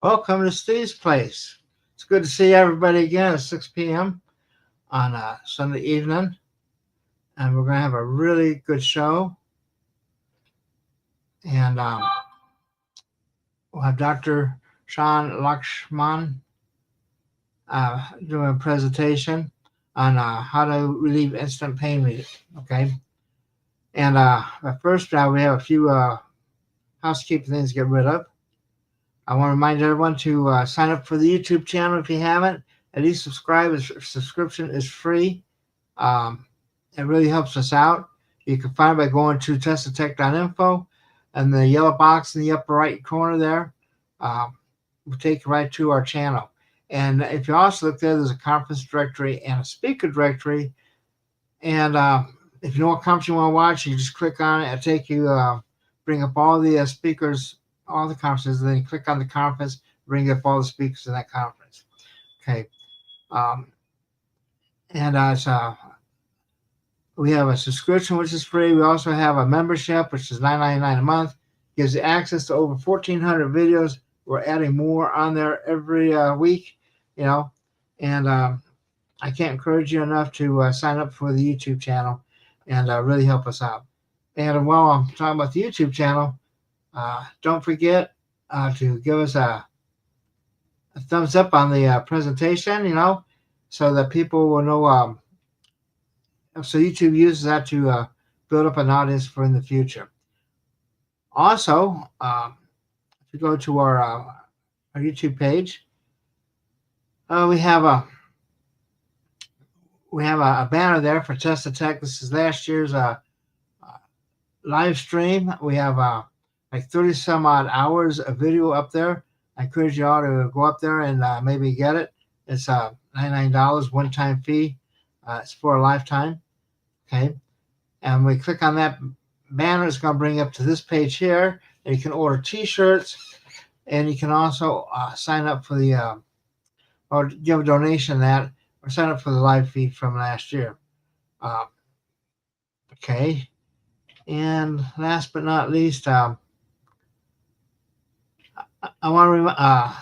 Welcome to Steve's Place. It's good to see everybody again at 6 p.m. on Sunday evening. And we're going to have a really good show. And we'll have Dr. Shan Lakshmanan doing a presentation on how to relieve instant pain relief. Okay. And but first, we have a few housekeeping things to get rid of. I want to remind everyone to sign up for the YouTube channel if you haven't. At least subscribe. Subscription is free. It really helps us out. You can find it by going to teslatech.info, and the yellow box in the upper right corner there will take you right to our channel. And if you also look there, there's a conference directory and a speaker directory. And if you know what conference you want to watch, you just click on it. It'll take you, bring up all the speakers, all the conferences, and then you click on the conference, bring up all the speakers in that conference. Okay. We have a subscription, which is free. We also have a membership, which is $9.99 a month. Gives you access to over 1,400 videos. We're adding more on there every week, you know. And I can't encourage you enough to sign up for the YouTube channel and really help us out. And while I'm talking about the YouTube channel, don't forget to give us a thumbs up on the presentation, you know, so that people will know. So YouTube uses that to build up an audience for in the future. Also, if you go to our YouTube page, we have a banner there for Test the Tech. This is last year's live stream. We have like 30 some odd hours of video up there. I encourage you all to go up there and maybe get it. It's $99 one-time fee. It's for a lifetime. Okay. And we click on that banner, it's going to bring you up to this page here. And you can order t-shirts, and you can also sign up for the or give a donation that, or sign up for the live feed from last year. Okay. And last but not least, I want to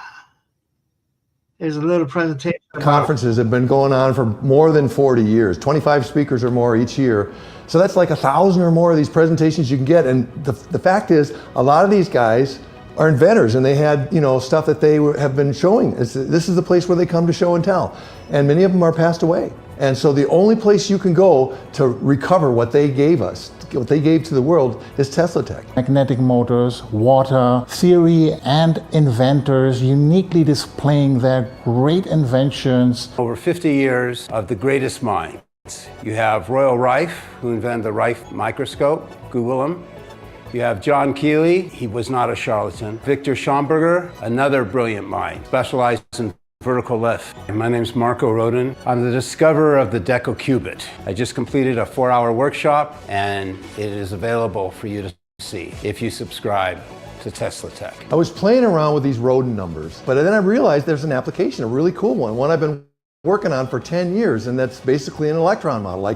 there's a little presentation. Conferences have been going on for more than 40 years, 25 speakers or more each year. So that's like 1,000 or more of these presentations you can get. And the fact is, a lot of these guys are inventors, and they had, you know, stuff that they have been showing. This is the place where they come to show and tell. And many of them are passed away. And so the only place you can go to recover what they gave us, what they gave to the world, is Tesla Tech. Magnetic motors, water, theory, and inventors uniquely displaying their great inventions. Over 50 years of the greatest minds. You have Royal Rife, who invented the Rife microscope. Google him. You have John Keeley, he was not a charlatan. Victor Schomburger, another brilliant mind, specialized in vertical lift. And my name's Marco Rodin. I'm the discoverer of the decocubit. I just completed a 4-hour workshop, and it is available for you to see if you subscribe to Tesla Tech. I was playing around with these Rodin numbers, but then I realized there's an application, a really cool one I've been working on for 10 years, and that's basically an electron model. I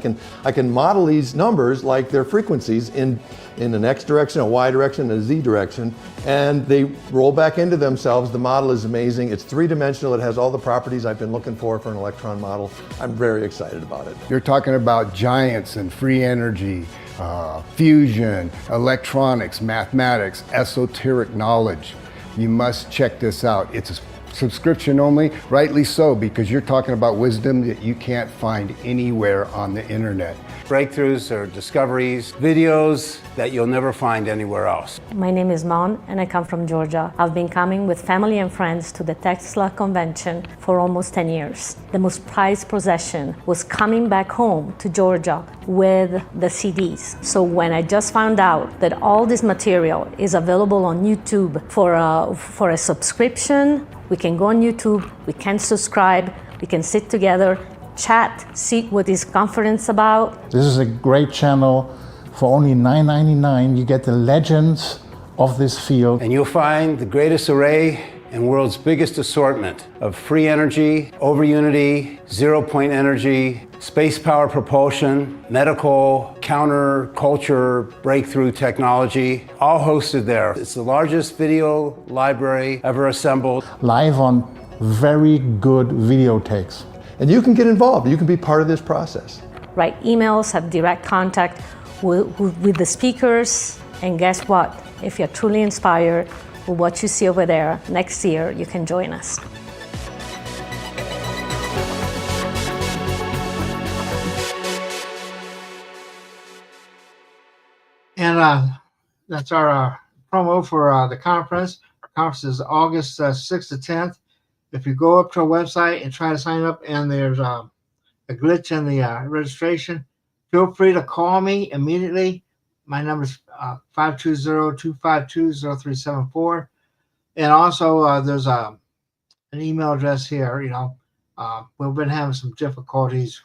can model these numbers like their frequencies in an X direction, a Y direction, and a Z direction, and they roll back into themselves. The model is amazing. It's three-dimensional. It has all the properties I've been looking for an electron model. I'm very excited about it. You're talking about giants and free energy, fusion, electronics, mathematics, esoteric knowledge. You must check this out. It's subscription only, rightly so, because you're talking about wisdom that you can't find anywhere on the internet. Breakthroughs or discoveries, videos that you'll never find anywhere else. My name is Mon, and I come from Georgia. I've been coming with family and friends to the Tesla convention for almost 10 years. The most prized possession was coming back home to Georgia with the CDs. So when I just found out that all this material is available on YouTube for a subscription, we can go on YouTube, we can subscribe, we can sit together, chat, see what this conference is about. This is a great channel. For only $9.99, you get the legends of this field. And you'll find the greatest array and world's biggest assortment of free energy, over unity, zero-point energy, space power propulsion, medical, counter-culture, breakthrough technology, all hosted there. It's the largest video library ever assembled. Live on very good videotapes. And you can get involved. You can be part of this process. Write emails, have direct contact with the speakers, and guess what? If you're truly inspired with what you see over there, next year you can join us. And that's our promo for the conference. Our conference is August 6th to 10th. If you go up to our website and try to sign up and there's a glitch in the registration, feel free to call me immediately. My number is 520-252-0374. And also there's an email address here. We've been having some difficulties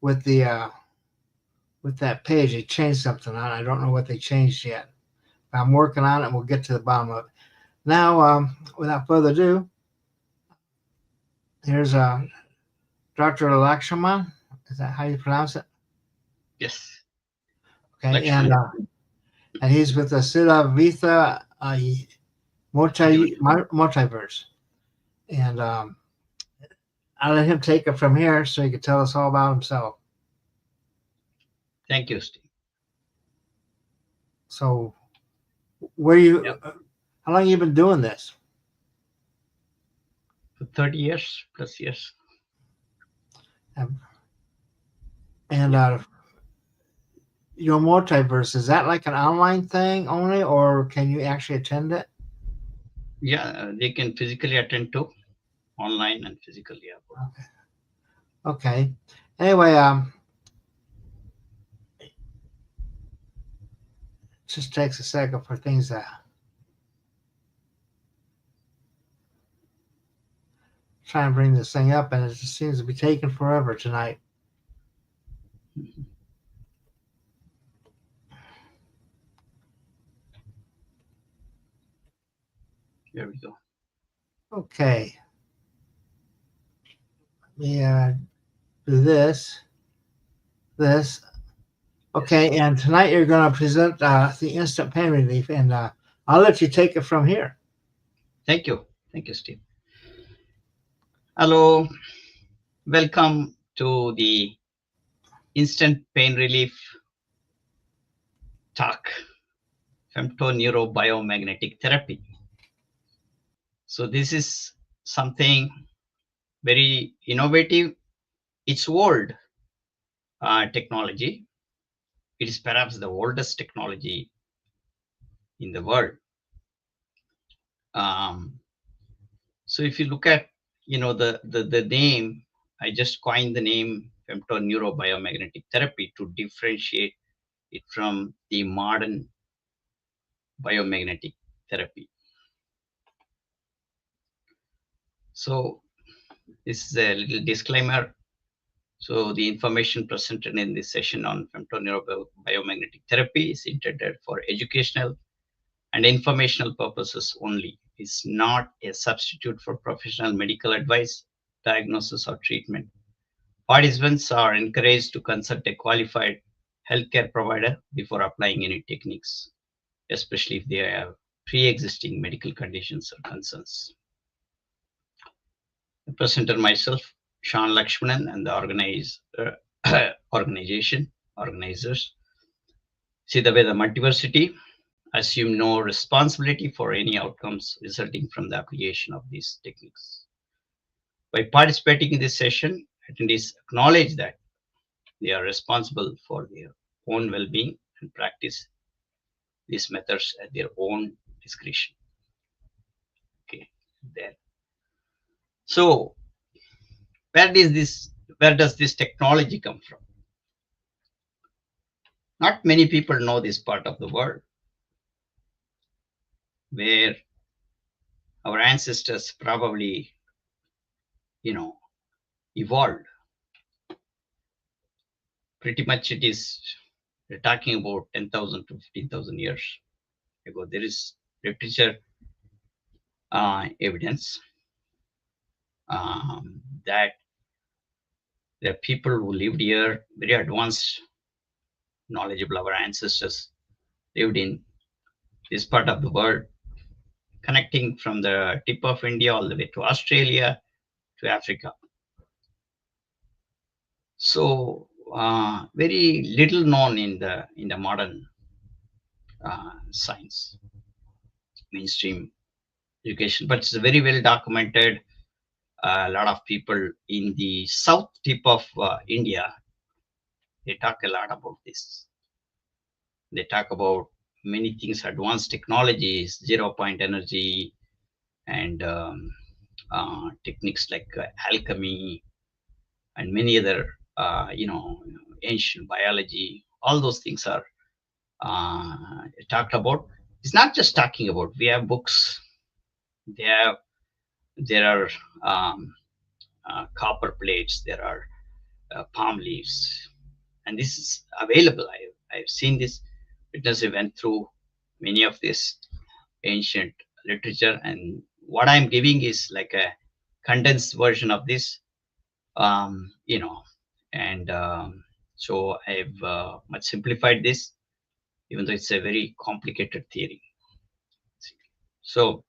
with the with that page. They changed something on it. I don't know what they changed yet. I'm working on it and we'll get to the bottom of it. Now, without further ado, here's Dr. Lakshmanan. Is that how you pronounce it? Yes. Okay, and he's with the Siddha multiverse. And I'll let him take it from here so he can tell us all about himself. Thank you, Steve. So, how long have you been doing this? For 30 years, plus years. And your multiverse, is that like an online thing only, or can you actually attend it? Yeah, they can physically attend to, online and physically. Yeah. Okay. Anyway, it just takes a second for things to try and bring this thing up, and it just seems to be taking forever tonight. Here we go. Okay. Let me do this. Okay, and tonight you're going to present the instant pain relief, and I'll let you take it from here. Thank you. Thank you, Steve. Hello. Welcome to the instant pain relief talk, Femto Neurobiomagnetic therapy. So this is something very innovative. It's old technology. It is perhaps the oldest technology in the world. So if you look at, the name, I just coined the name Femto Neurobiomagnetic therapy to differentiate it from the modern biomagnetic therapy. So this is a little disclaimer. So the information presented in this session on Femto Neurobiomagnetic therapy is intended for educational and informational purposes only. It's not a substitute for professional medical advice, diagnosis, or treatment. Participants are encouraged to consult a qualified healthcare provider before applying any techniques, especially if they have pre-existing medical conditions or concerns. The presenter myself, Shan Lakshmanan, and the organizers, Siddha and Multiversity, assume no responsibility for any outcomes resulting from the application of these techniques. By participating in this session, attendees acknowledge that they are responsible for their own well-being and practice these methods at their own discretion. Okay, there. So, where does this technology come from? Not many people know this part of the world, where our ancestors probably, evolved. Pretty much we're talking about 10,000 to 15,000 years ago. There is literature evidence that the people who lived here, very advanced, knowledgeable, our ancestors lived in this part of the world, connecting from the tip of India all the way to Australia to Africa. So very little known in the modern science, mainstream education, but it's very well documented. A lot of people in the south tip of India, they talk a lot about this. They talk about many things, advanced technologies, 0-point energy, and techniques like alchemy, and many other, ancient biology. All those things are talked about. It's not just talking about. We have books. There are copper plates. There are palm leaves, and this is available. I've seen this because I went through many of this ancient literature, and what I'm giving is like a condensed version of this, and so I've much simplified this, even though it's a very complicated theory. So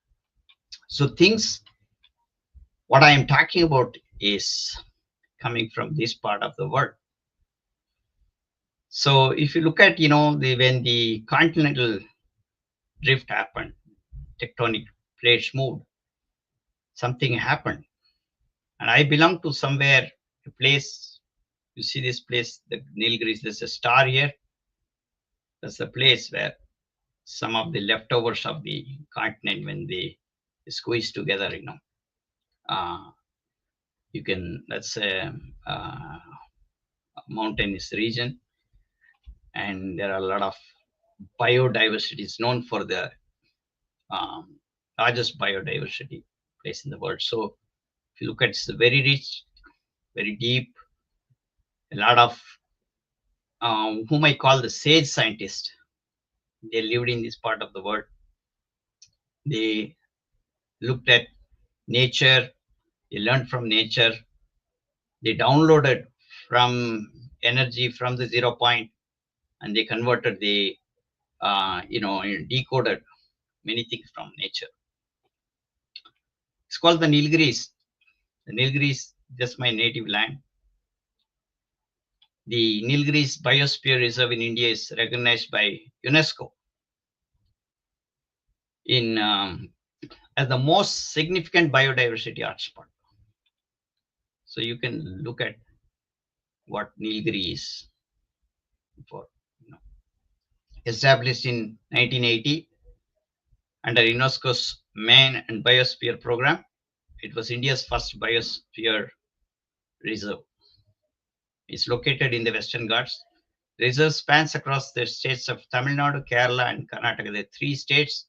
things, what I am talking about is coming from this part of the world. So if you look at, when the continental drift happened, tectonic plates moved, something happened. And I belong to somewhere, a place, you see this place, the Nilgiris, there's a star here. That's the place where some of the leftovers of the continent, when they squeeze together, you can, that's a mountainous region, and there are a lot of biodiversity. It's known for the largest biodiversity place in the world. So if you look at, it's very rich, very deep, a lot of whom I call the sage scientists. They lived in this part of the world. They looked at nature, they learned from nature, they downloaded from energy from the 0-point, and they converted, they decoded many things from nature. It's called the Nilgiris. The Nilgiris, just my native land. The Nilgiris Biosphere Reserve in India is recognized by UNESCO in as the most significant biodiversity hotspot. So you can look at what Nilgiri is for. Established in 1980 under UNESCO's Main and Biosphere Program, it was India's first biosphere reserve. It's located in the Western Ghats. The reserve spans across the states of Tamil Nadu, Kerala, and Karnataka. The three states.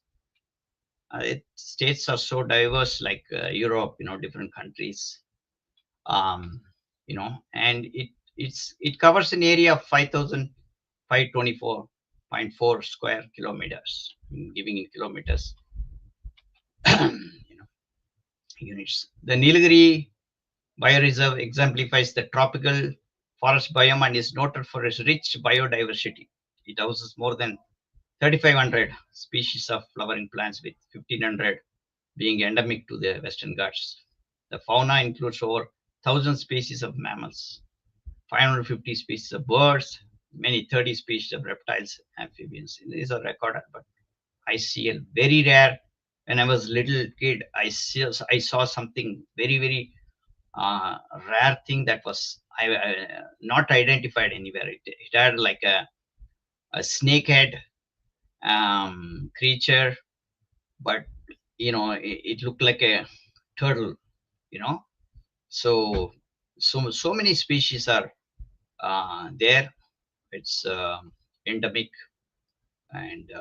States are so diverse, like Europe, different countries, and it covers an area of 5,524.4 square kilometers, giving in kilometers, units. The Nilgiri Bioreserve exemplifies the tropical forest biome and is noted for its rich biodiversity. It houses more than 3,500 species of flowering plants, with 1,500 being endemic to the Western Ghats. The fauna includes over 1,000 species of mammals, 550 species of birds, many 30 species of reptiles, amphibians. These are recorded, but I see a very rare. When I was a little kid, I saw something very, very rare thing that was not identified anywhere. It had like a snake head creature, but it looked like a turtle. So many species are there. It's endemic, and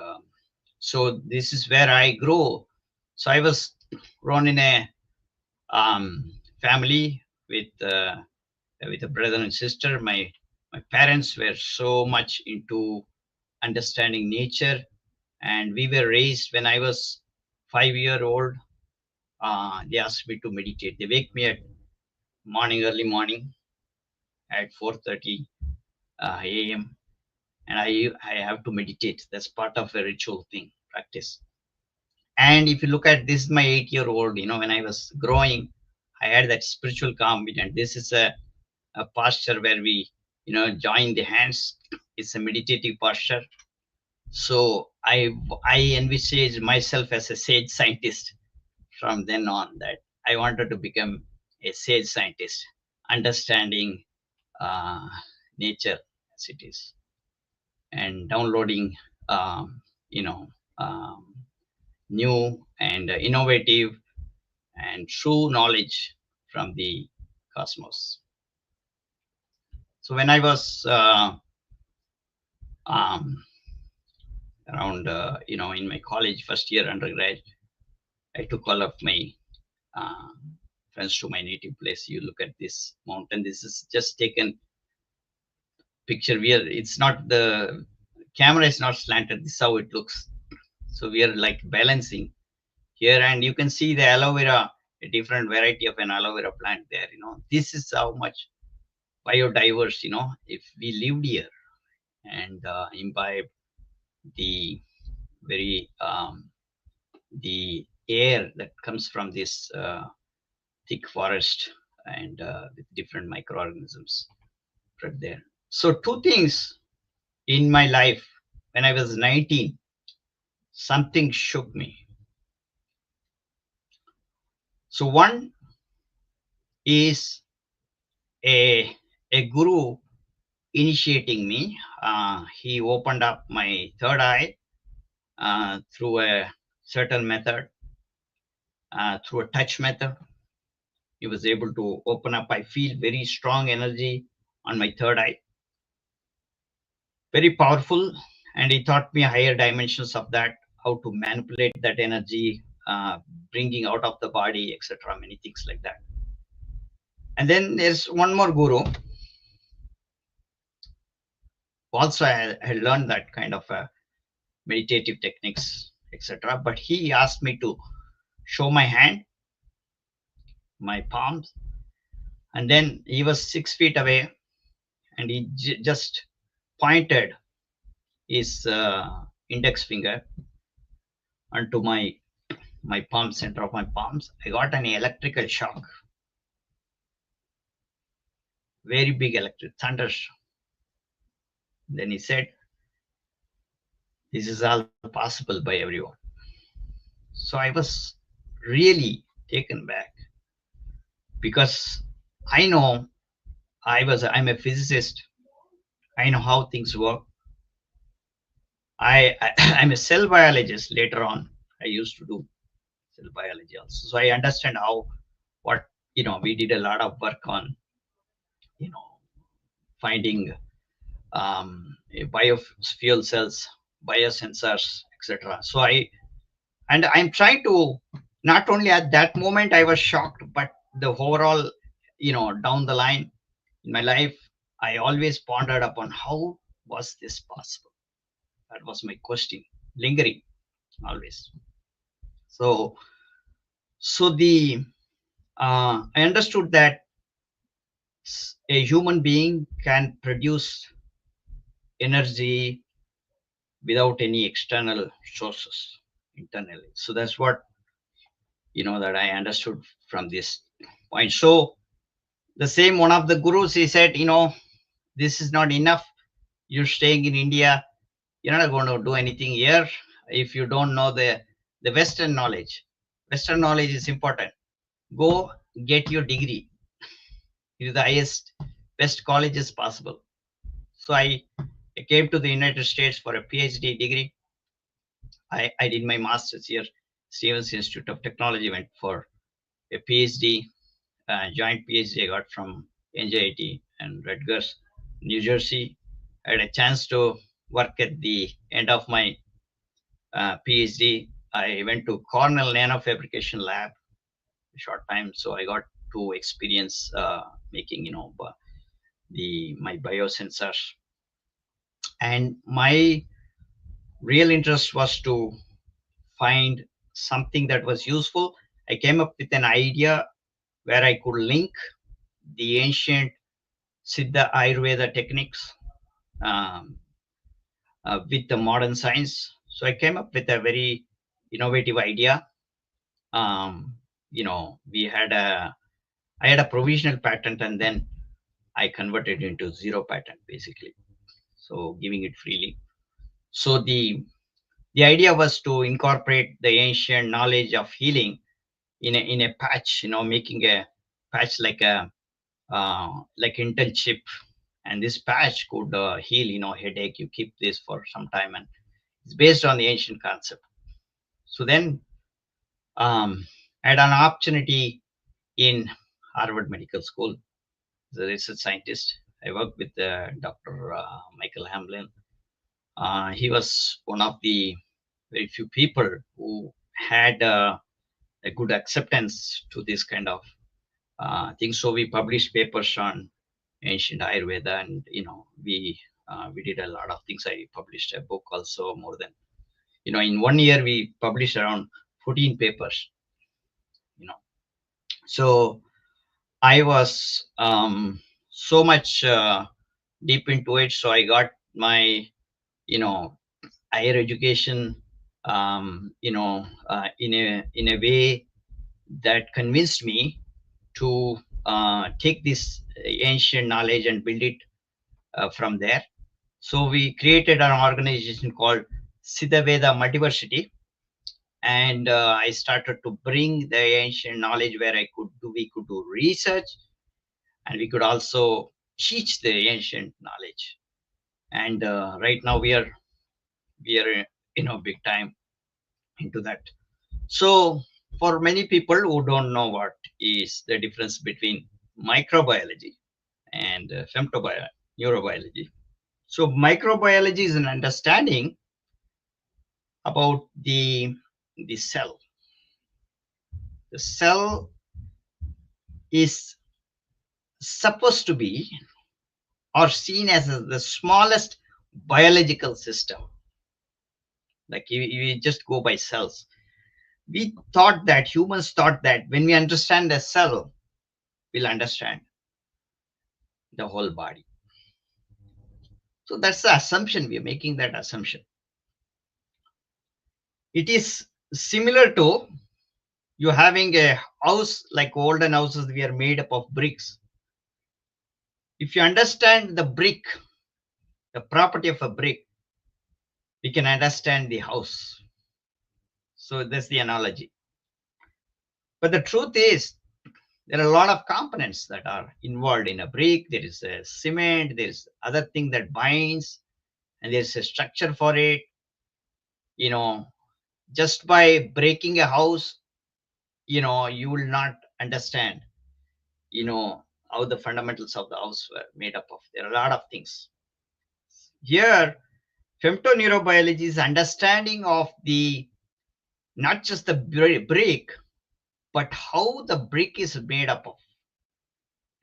so this is where I grow. So I was grown in a family with a brother and sister. My parents were so much into understanding nature, and we were raised when I was 5-year old. they asked me to meditate. They wake me at early morning at 4:30 a.m. and I have to meditate. That's part of a ritual thing, practice. And if you look at this, my 8-year-old, when I was growing, I had that spiritual calm. And this is a posture where we, join the hands. It's a meditative posture. So I envisaged myself as a sage scientist from then on, that I wanted to become a sage scientist, understanding nature as it is, and downloading, you know, um, new and innovative and true knowledge from the cosmos. So when I was around, in my college first year undergrad, I took all of my friends to my native place. You look at this mountain. This is just taken picture. It's not, the camera is not slanted. This is how it looks. So we are like balancing here, and you can see the aloe vera, a different variety of an aloe vera plant there. This is how much biodiverse. If we lived here and imbibe the very the air that comes from this thick forest and with different microorganisms right there. So two things in my life. When I was 19, something shook me. So one is a guru initiating me. He opened up my third eye through a certain method, through a touch method. He was able to open up. I feel very strong energy on my third eye, very powerful. And he taught me higher dimensions of that, how to manipulate that energy, bringing out of the body, etc. Many things like that. And then there's one more guru. Also, I learned that kind of meditative techniques, etc. But he asked me to show my hand, my palms, and then he was 6 feet away, and he just pointed his index finger onto my palm, center of my palms. I got an electrical shock, very big electric thunderstorm. Then he said, "This is all possible by everyone." So I was really taken back, because I know I'm a physicist. I know how things work. I'm a cell biologist. Later on, I used to do cell biology also. So I understand we did a lot of work on, finding biofuel cells, biosensors, etc. So I'm trying to, not only at that moment I was shocked, but the overall, down the line in my life, I always pondered upon how was this possible. That was my question, lingering always. So I understood that a human being can produce energy without any external sources internally. So that's what, that I understood from this point. So the same one of the gurus, he said, this is not enough. You're staying in India. You're not going to do anything here if you don't know the Western knowledge. Western knowledge is important. Go get your degree in the highest, best colleges possible. So I came to the United States for a PhD degree. I did my master's here, Stevens Institute of Technology, went for a PhD, joint PhD I got from NJIT and Rutgers, New Jersey. I had a chance to work at the end of my PhD. I went to Cornell Nanofabrication Lab a short time, so I got to experience making, my biosensors. And my real interest was to find something that was useful. I came up with an idea where I could link the ancient Siddha Ayurveda techniques with the modern science. So I came up with a very innovative idea. I had a provisional patent, and then I converted into zero patent, basically. So giving it freely. So the idea was to incorporate the ancient knowledge of healing in a patch, making a patch like Intel chip, and this patch could heal, headache. You keep this for some time, and it's based on the ancient concept. So then I had an opportunity in Harvard Medical School as a research scientist. I worked with Dr. Michael Hamblin. He was one of the very few people who had a good acceptance to this kind of thing. So we published papers on ancient Ayurveda, and we did a lot of things. I published a book also, more than in 1 year we published around 14 papers. So I was so much deep into it. So I got my higher education in a way that convinced me to take this ancient knowledge and build it from there. So we created an organization called Siddha Veda Multiversity, and I started to bring the ancient knowledge where we could do research, and we could also teach the ancient knowledge. And right now we are big time into that. So for many people who don't know what is the difference between microbiology and femto neurobiology. So microbiology is an understanding about the cell. The cell is supposed to be or seen as the smallest biological system. Like you just go by cells. Humans thought that when we understand a cell, we'll understand the whole body. So that's the assumption. We are making that assumption. It is similar to you having a house, like olden houses, we are made up of bricks. If you understand the brick, the property of a brick, we can understand the house. So that's the analogy. But the truth is, there are a lot of components that are involved in a brick. There is a cement, there is other thing that binds, and there's a structure for it. Just by breaking a house, you will not understand, how the fundamentals of the house were made up of. There are a lot of things. Here, femto neurobiology is understanding of not just the brick, but how the brick is made up of.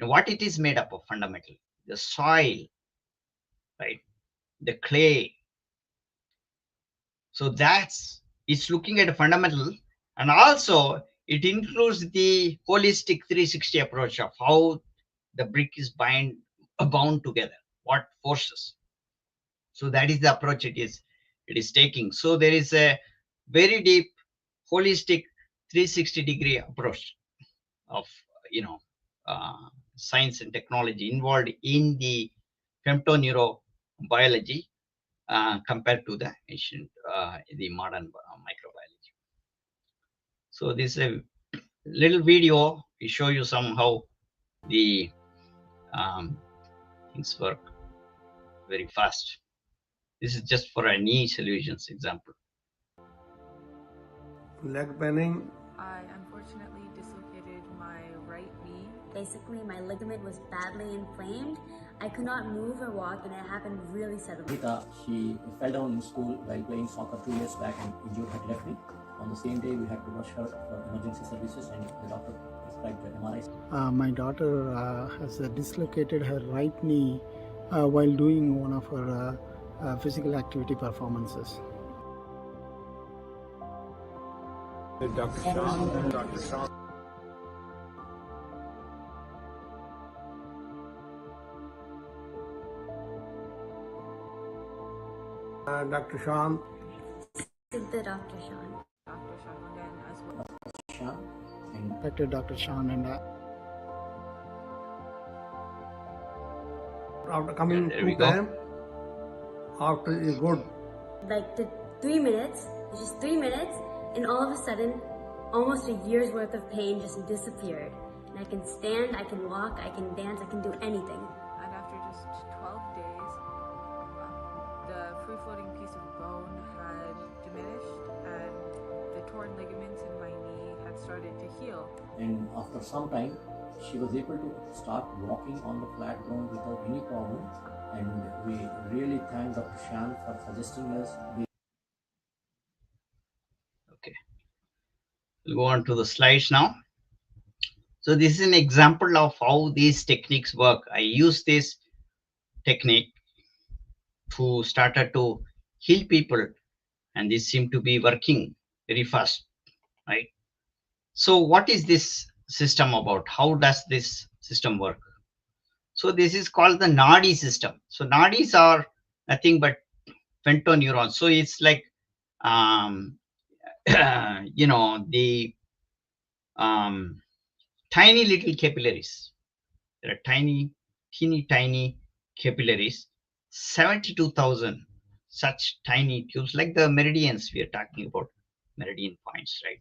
What it is made up of fundamentally. The soil, right? The clay. So it's looking at a fundamental, and also it includes the holistic 360 approach of how the brick is bound together, what forces. So that is the approach it is taking. So there is a very deep holistic 360-degree approach of science and technology involved in the femto neurobiology compared to the ancient the modern microbiology. So this is a little video to show you somehow the things work very fast. This is just for a knee solutions example. Leg bending. I unfortunately dislocated my right knee. Basically, my ligament was badly inflamed. I could not move or walk, and it happened really suddenly. Rita, she fell down in school while playing soccer 2 years back and injured her left knee. On the same day, we had to rush her for emergency services, and the doctor prescribed the MRI. My daughter has dislocated her right knee while doing one of her physical activity performances. Dr. Shan. Dr. Shan. Dr. Shan. Siddha Dr. Shan. Dr. Shan again as well. Shan and Affected Dr. Shan and after coming There we to go. them, after a good Like the 3 minutes, it's just 3 minutes, and all of a sudden, almost a year's worth of pain just disappeared. And I can stand, I can walk, I can dance, I can do anything. And after just 12 days, the free-floating piece of bone had diminished and the torn ligaments in my knee had started to heal. and after some time she was able to start walking on the flat ground without any problem, and we really thank Dr. Shan for suggesting us. Okay, we'll go on to the slides now. So this is an example of how these techniques work. I use this technique to started to heal people, and this seemed to be working very fast, right? So what is this system about? How does this system work? So this is called the Naadi system. So Naadis are nothing but femto neurons. So it's like you know, the tiny little capillaries. There are tiny, teeny tiny capillaries, 72,000 such tiny tubes, like the meridians we are talking about, meridian points, right?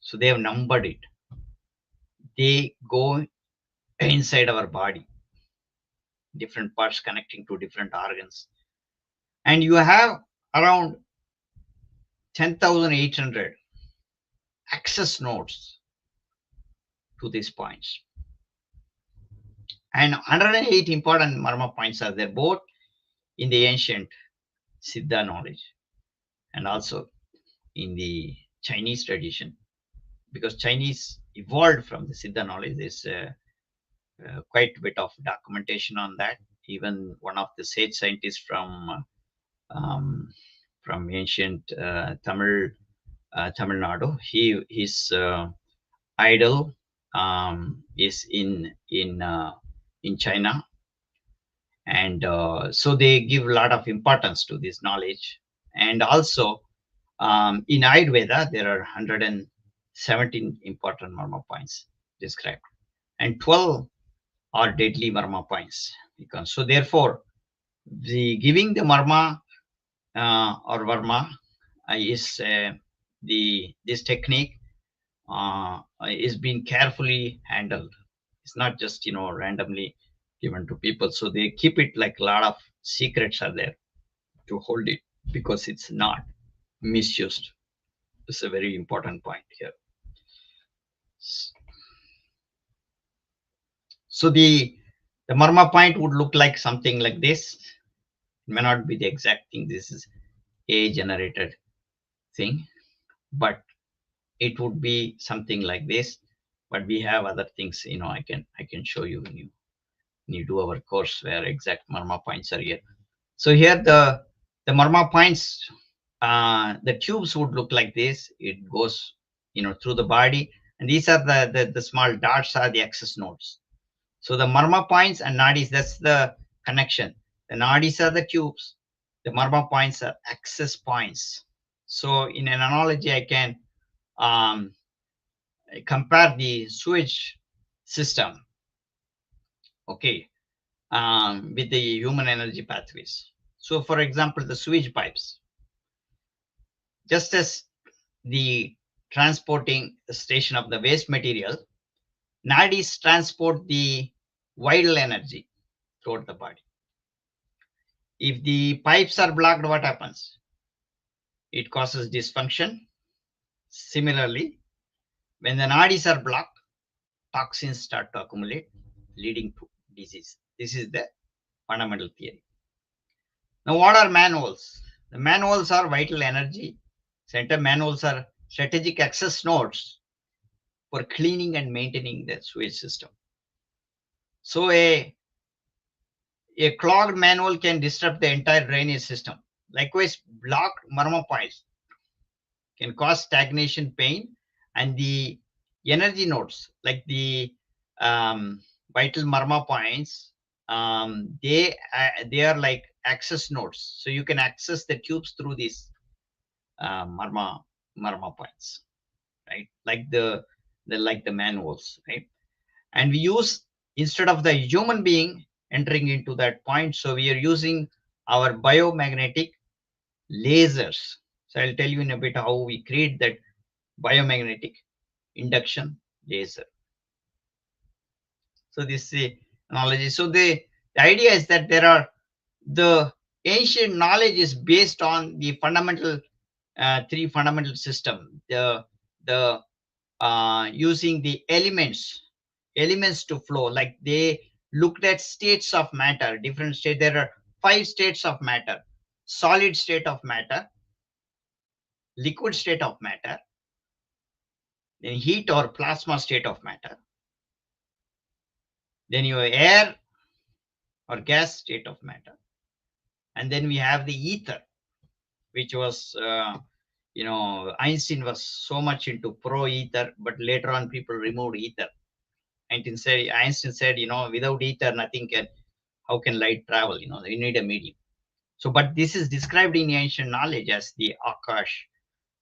So they have numbered it. They go inside our body, different parts connecting to different organs. And you have around 10,800 access nodes to these points. And 108 important Marma points are there, both in the ancient Siddha knowledge and also in the Chinese tradition, because Chinese evolved from the Siddha knowledge. There's quite a bit of documentation on that. Even one of the sage scientists from ancient Tamil Nadu, his idol is in China, and so they give a lot of importance to this knowledge. And also in Ayurveda there are 117 important Marma points described, and 12 are deadly Marma points. So therefore, the giving the Marma or Varma is this technique is being carefully handled. It's not just, you know, randomly given to people. So they keep it like a lot of secrets are there to hold it, because it's not misused. It's a very important point here. So the Marma point would look like something like this. It may not be the exact thing. This is a generated thing, but it would be something like this. But we have other things, you know, I can show you when you do our course, where exact Marma points are here. So here the Marma points, the tubes would look like this. It goes, you know, through the body, and these are the small dots are the access nodes. So the Marma points and Nadis, that's the connection. The Nadis are the tubes. The Marma points are access points. So in an analogy, I can compare the sewage system, okay, with the human energy pathways. So for example, the sewage pipes, just as the transporting station of the waste material, Nadis transport the vital energy throughout the body. If the pipes are blocked, what happens? It causes dysfunction. Similarly, when the Nadis are blocked, toxins start to accumulate, leading to disease. This is the fundamental theory. Now, what are manholes? The manholes are vital energy center. Manholes are strategic access nodes for cleaning and maintaining the sewage system. So a clogged manhole can disrupt the entire drainage system. Likewise, blocked Marma points can cause stagnation, pain, and the energy nodes like the vital Marma points. They are like access nodes, so you can access the tubes through these Marma points, right? Like the manholes, right? And we use, instead of the human being entering into that point, so we are using our biomagnetic lasers. So I'll tell you in a bit how we create that biomagnetic induction laser. So this is the analogy. So the idea is that the ancient knowledge is based on the fundamental three fundamental system. The using the elements to flow, like they looked at states of matter, different state. There are 5 states of matter: solid state of matter, liquid state of matter, then heat or plasma state of matter, then your air or gas state of matter, and then we have the ether, which was Einstein was so much into pro ether, but later on people removed ether. Einstein said, without ether nothing can, how can light travel? You need a medium. So, but this is described in ancient knowledge as the Akash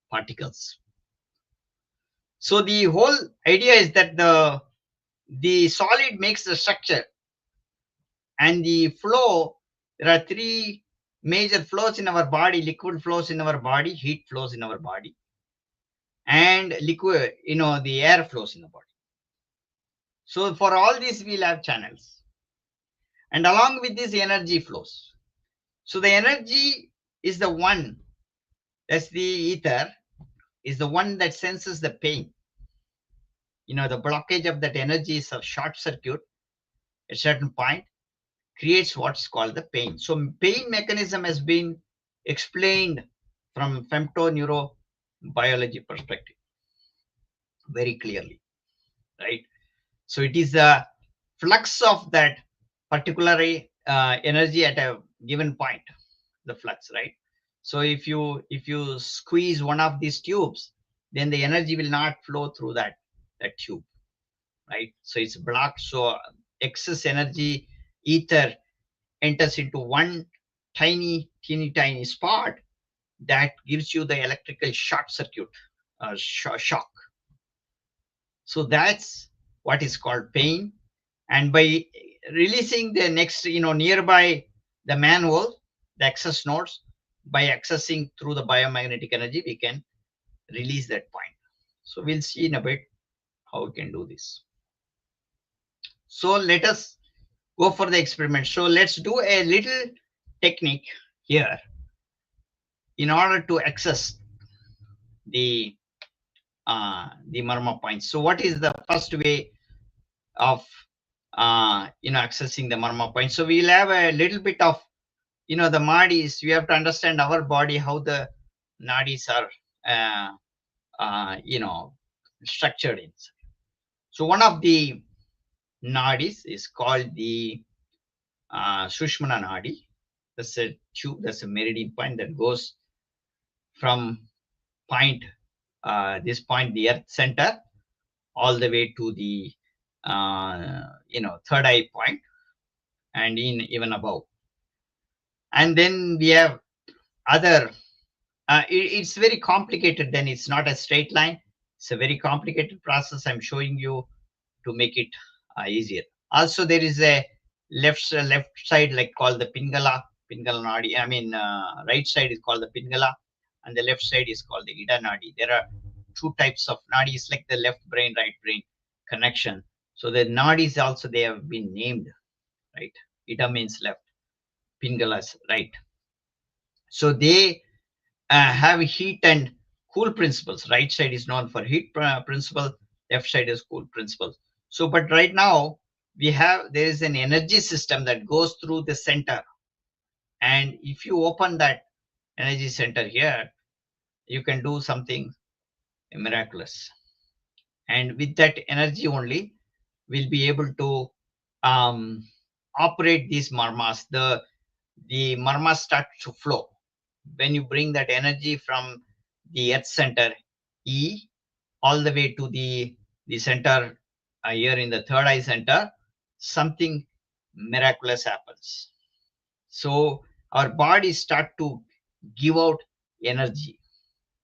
particles. So the whole idea is that the solid makes the structure, and the flow, there are 3 major flows in our body: liquid flows in our body, heat flows in our body, and liquid, the air flows in the body. So for all these we'll have channels, and along with this energy flows. So the energy is the one, that's the ether, is the one that senses the pain. The blockage of that energy is a short circuit at a certain point, creates what's called the pain. So pain mechanism has been explained from Femto Neurobiology perspective very clearly, right? So it is the flux of that particular energy at a given point, the flux, right? So if you squeeze one of these tubes, then the energy will not flow through that tube, right? So it's blocked. So excess energy, ether, enters into one teeny spot that gives you the electrical short circuit, shock. So that's what is called pain. And by releasing the next, nearby the manhole, the access nodes, by accessing through the biomagnetic energy, we can release that point. So we'll see in a bit how we can do this. So let us go for the experiment. So let's do a little technique here in order to access the Marma points. So what is the first way of accessing the Marma points? So we'll have a little bit of the Nadis. We have to understand our body, how the Nadis are structured inside. So one of the Nadis is called the Sushmana Naadi. That's a tube, that's a meridian point that goes from this point, the earth center, all the way to the third eye point, and even above. And then we have other, it's very complicated. Then it's not a straight line. It's a very complicated process. I'm showing you to make it easier. Also, there is a left side, like called the Pingala Nadi. I mean, right side is called the Pingala, and the left side is called the Ida Nadi. There are 2 types of nadis, like the left brain, right brain connection. So the nadis also, they have been named, right? Ida means left, Pingala is right. So they have heat and cool principles. Right side is known for heat principle, left side is cool principle. So, but right now there is an energy system that goes through the center, and if you open that energy center here, you can do something miraculous. And with that energy only, we'll be able to operate these marmas. The marmas start to flow when you bring that energy from the earth center E all the way to the center here in the third eye center, something miraculous happens. So our bodies start to give out energy,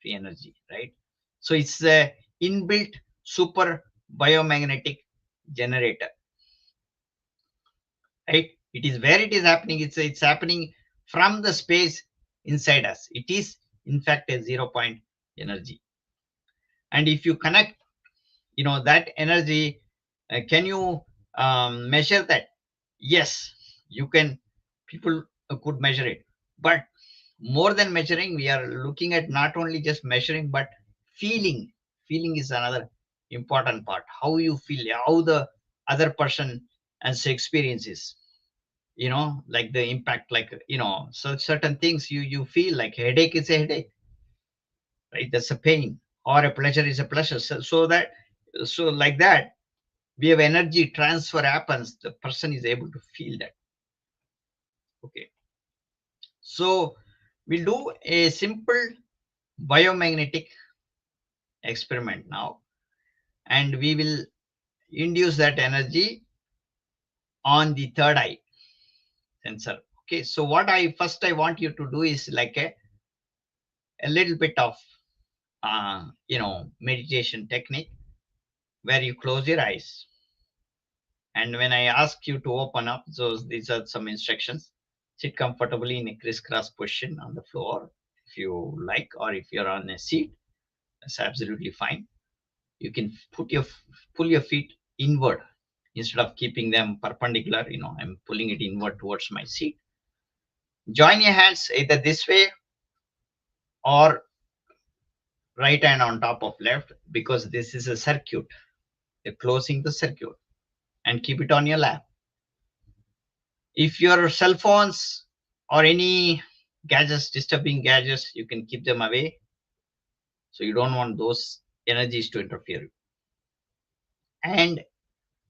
free energy, right? So it's a inbuilt super biomagnetic generator, right? It is where it is happening. It's happening from the space inside us. It is in fact a 0 point energy. And if you connect, that energy, can you measure that? Yes, you can. People could measure it, but more than measuring, we are looking at not only just measuring but feeling. Feeling is another important part. How you feel, how the other person and experiences, like the impact, like, so certain things you feel like headache is a headache, right? That's a pain, or a pleasure is a pleasure. So like that, we have energy transfer happens. The person is able to feel that. Okay. So we'll do a simple biomagnetic experiment now, and we will induce that energy on the third eye sensor. Okay. So what I want you to do is like a little bit of meditation technique, where you close your eyes, and when I ask you to open up, so these are some instructions. Sit comfortably in a crisscross position on the floor if you like, or if you're on a seat, that's absolutely fine. You can pull your feet inward instead of keeping them perpendicular. I'm pulling it inward towards my seat. Join your hands either this way or right hand on top of left, because this is a circuit. You're closing the circuit, and keep it on your lap. If your cell phones or any gadgets, disturbing gadgets, you can keep them away. So you don't want those energies to interfere. And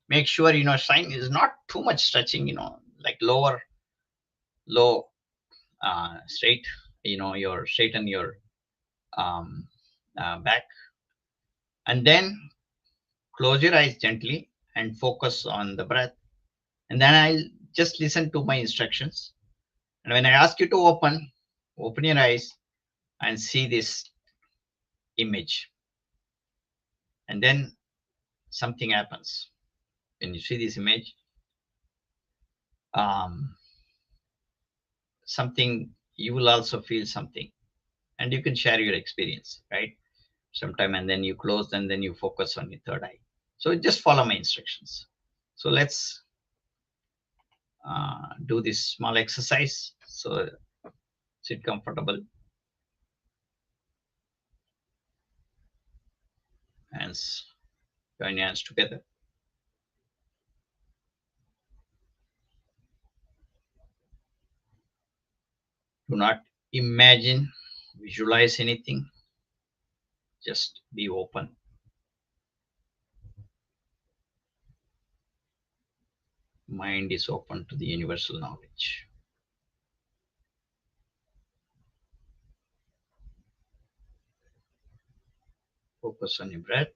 make sure, sign is not too much stretching, like low, straight, your straighten your back, and then close your eyes gently and focus on the breath. And then I'll just listen to my instructions. And when I ask you to open your eyes and see this image. And then something happens. When you see this image, something, you will also feel something, and you can share your experience, right? Sometime, and then you close, and then you focus on your third eye. So just follow my instructions. So let's do this small exercise. So sit comfortable, hands, join your hands together. Do not imagine, visualize anything. Just be open. Mind is open to the universal knowledge. Focus on your breath.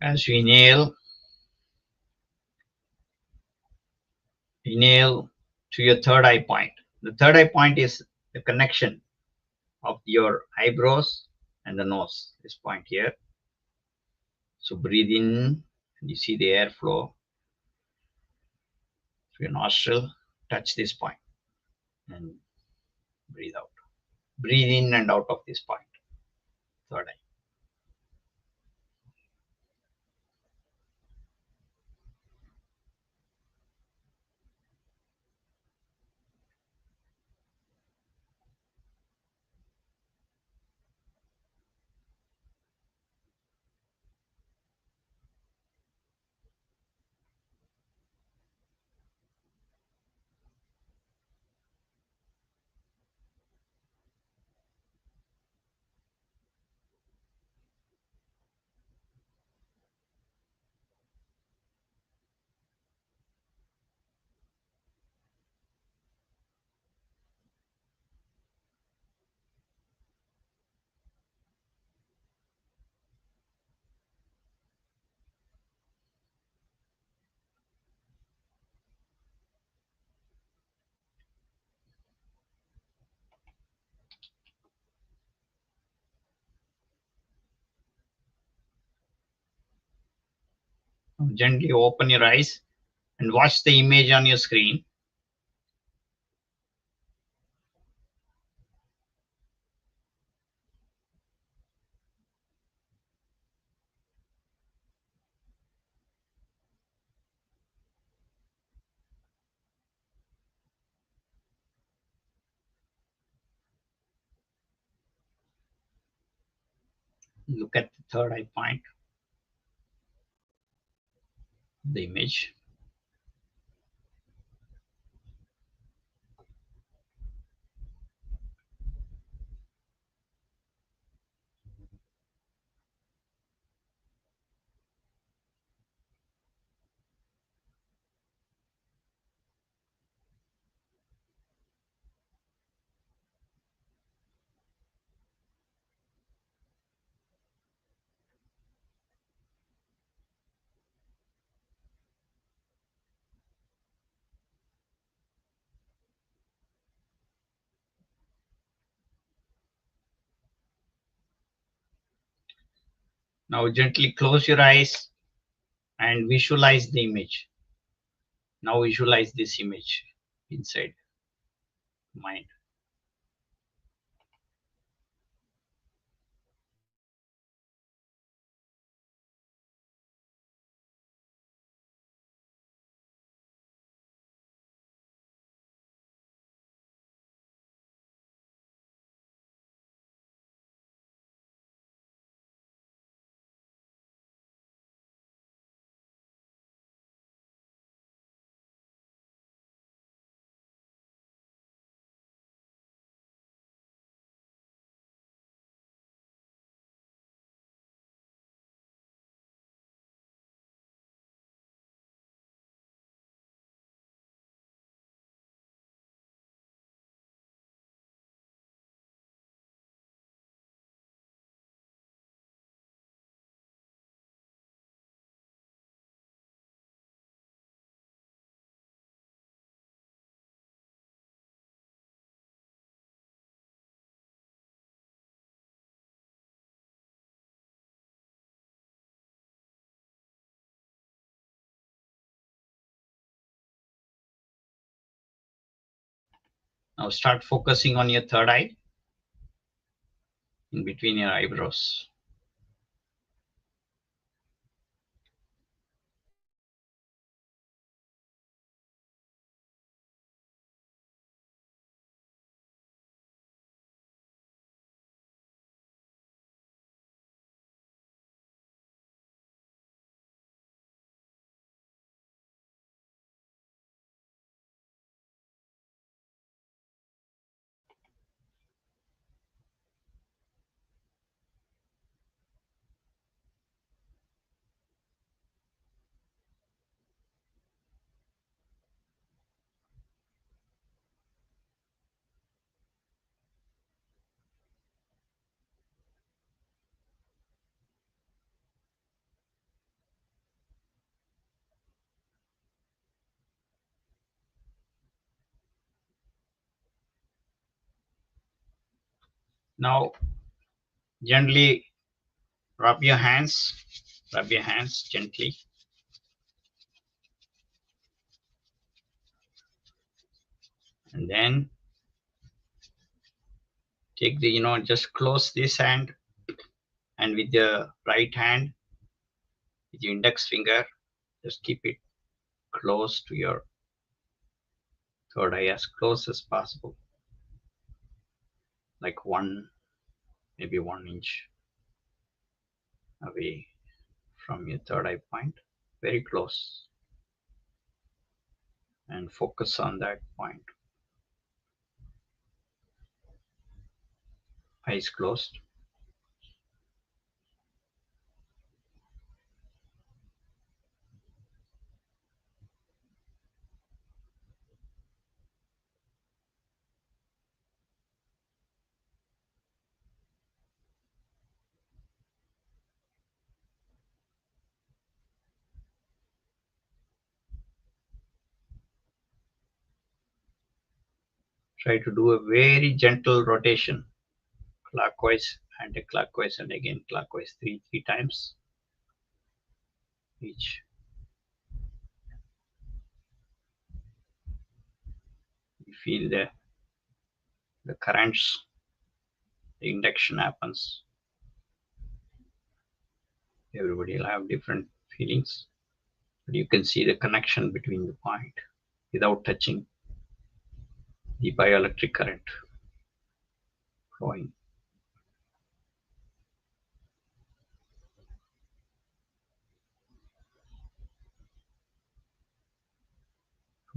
As you inhale to your third eye point. The third eye point is the connection of your eyebrows and the nose, this point here. So breathe in, and you see the airflow through your nostril, touch this point, and breathe out. Breathe in and out of this point, third eye. Gently open your eyes and watch the image on your screen. Look at the third eye point, the image. Now gently close your eyes and visualize the image. Now visualize this image inside mind. Now start focusing on your third eye in between your eyebrows. Now gently rub your hands gently. And then take the, just close this hand, and with the right hand, with your index finger, just keep it close to your third eye, as close as possible, like maybe 1 inch away from your third eye point, very close, and focus on that point. Eyes closed. Try to do a very gentle rotation, clockwise, anti-clockwise, and again clockwise, three times each. feel the currents, the induction happens. Everybody will have different feelings, but you can see the connection between the point without touching the bioelectric current flowing.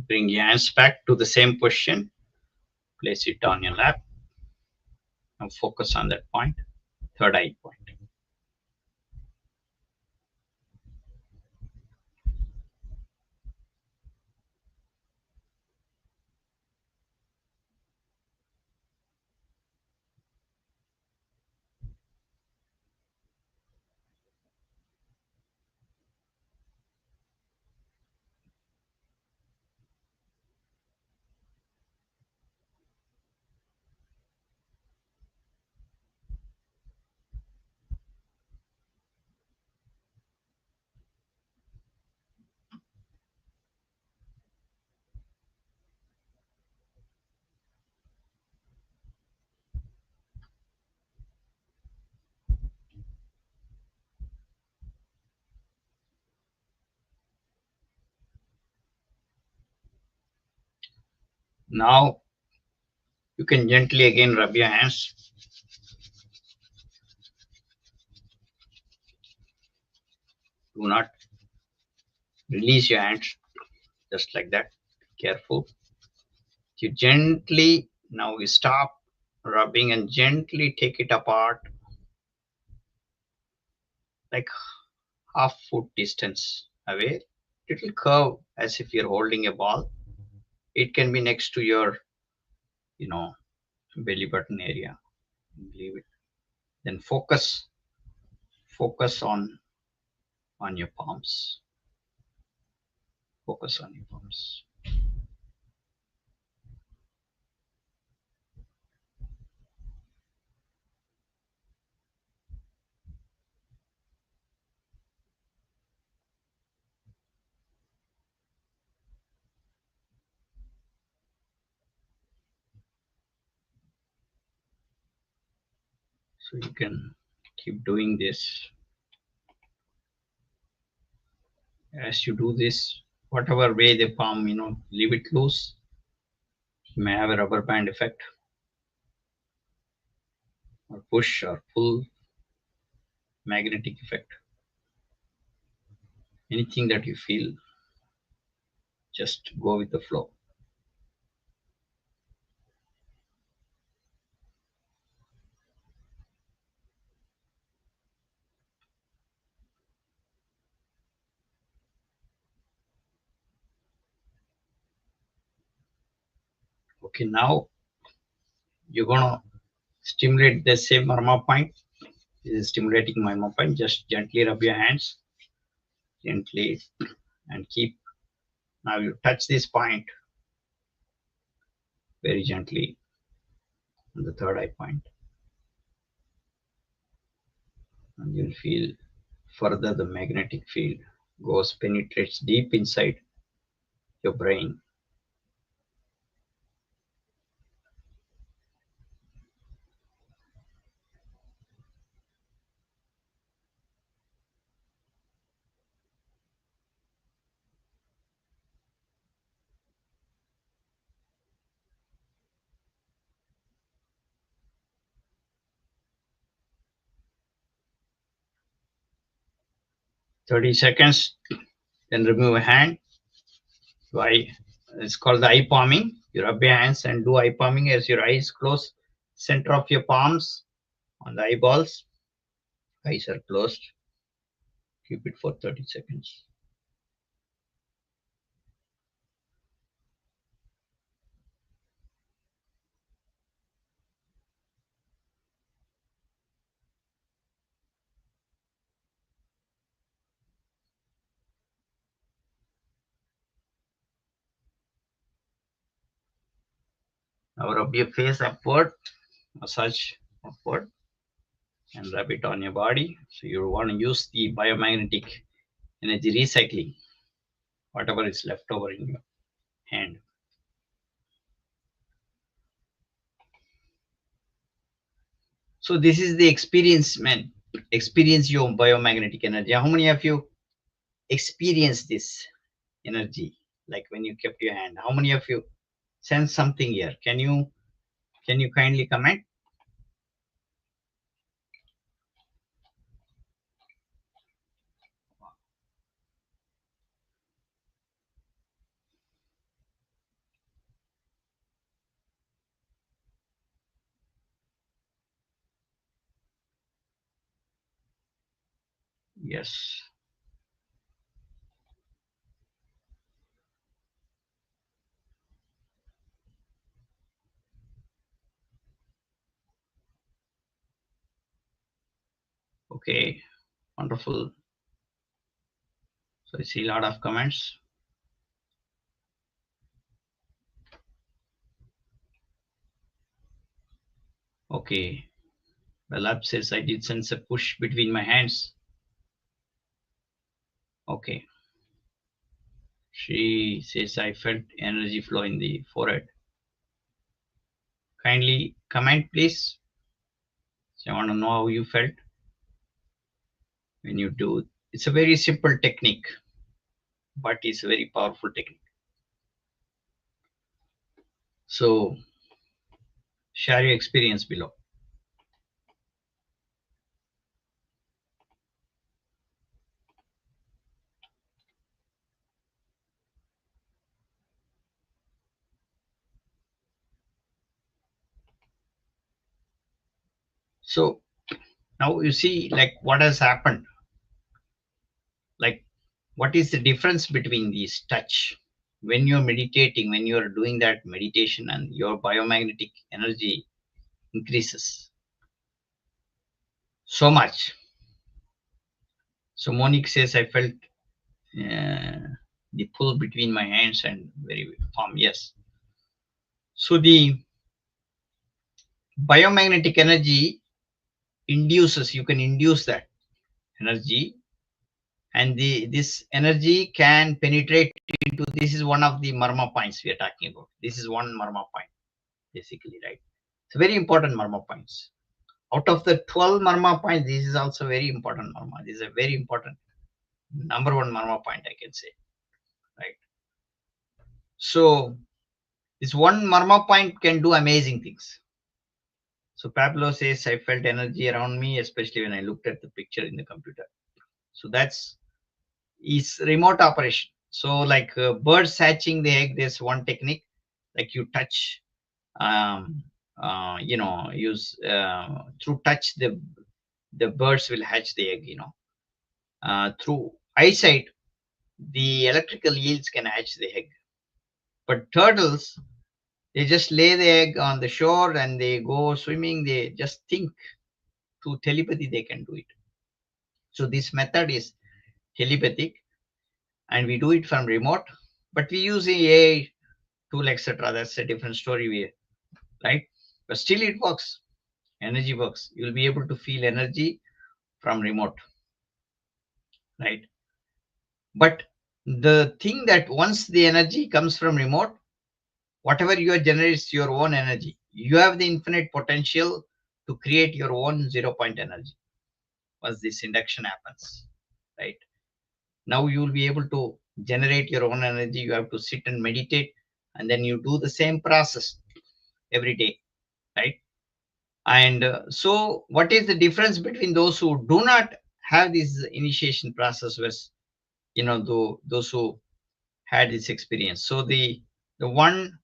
Bring your hands back to the same position. Place it on your lap. Now focus on that point, third eye point. Now you can gently again rub your hands. Do not release your hands just like that. Careful. You gently, now you stop rubbing and gently take it apart, like half foot distance away. Little curve as if you're holding a ball. It can be next to your, belly button area. Leave it. Then focus on your palms. Focus on your palms. So you can keep doing this. As you do this, whatever way the palm, leave it loose. You may have a rubber band effect, or push or pull, magnetic effect. Anything that you feel, just go with the flow. Okay, now you're gonna stimulate the same Marma point. This is stimulating Marma point. Just gently rub your hands, gently, and keep. Now you touch this point very gently on the third eye point, and you'll feel further the magnetic field penetrates deep inside your brain. $30, then remove a hand. It's called the eye palming. You rub your hands and do eye palming as your eyes close, center of your palms on the eyeballs. Eyes are closed. Keep it for 30 seconds. Now rub your face upward, massage upward, and rub it on your body. So you want to use the biomagnetic energy recycling, whatever is left over in your hand. So this is the experience, man. Experience your biomagnetic energy. How many of you experienced this energy? Like when you kept your hand. How many of you sense something here? Can you kindly comment? Yes. Okay. Wonderful. So I see a lot of comments. Okay. The lab says I did sense a push between my hands. Okay. She says I felt energy flow in the forehead. Kindly comment, please. So I want to know how you felt when you do. It's a very simple technique, but it's a very powerful technique. So share your experience below. So now you see like what has happened. Like what is the difference between these touch? When you're meditating, when you're doing that meditation and your biomagnetic energy increases so much. So Monique says I felt the pull between my hands and very firm. Yes. So the biomagnetic energy induces, you can induce that energy, and this energy can penetrate into, this is one of the Marma points we are talking about. This is one Marma point, basically, right? It's very important Marma points. Out of the 12 Marma points, this is also very important Marma. This is a very important number one Marma point, I can say, right? So this one Marma point can do amazing things. So Pablo says, I felt energy around me, especially when I looked at the picture in the computer. So that's is remote operation. So like birds hatching the egg, there's one technique, like you touch, use through touch, the birds will hatch the egg, through eyesight, the electrical yields can hatch the egg. But turtles, they just lay the egg on the shore and they go swimming. They just think. Through telepathy, they can do it. So this method is telepathic, and we do it from remote. But we use AI tool, etc. That's a different story, right? But still, it works. Energy works. You'll be able to feel energy from remote, right? But the thing that once the energy comes from remote, whatever you generates your own energy. You have the infinite potential to create your own 0 point energy once this induction happens, right? Now you will be able to generate your own energy. You have to sit and meditate, and then you do the same process every day, right? And so what is the difference between those who do not have this initiation process versus, those who had this experience? So the one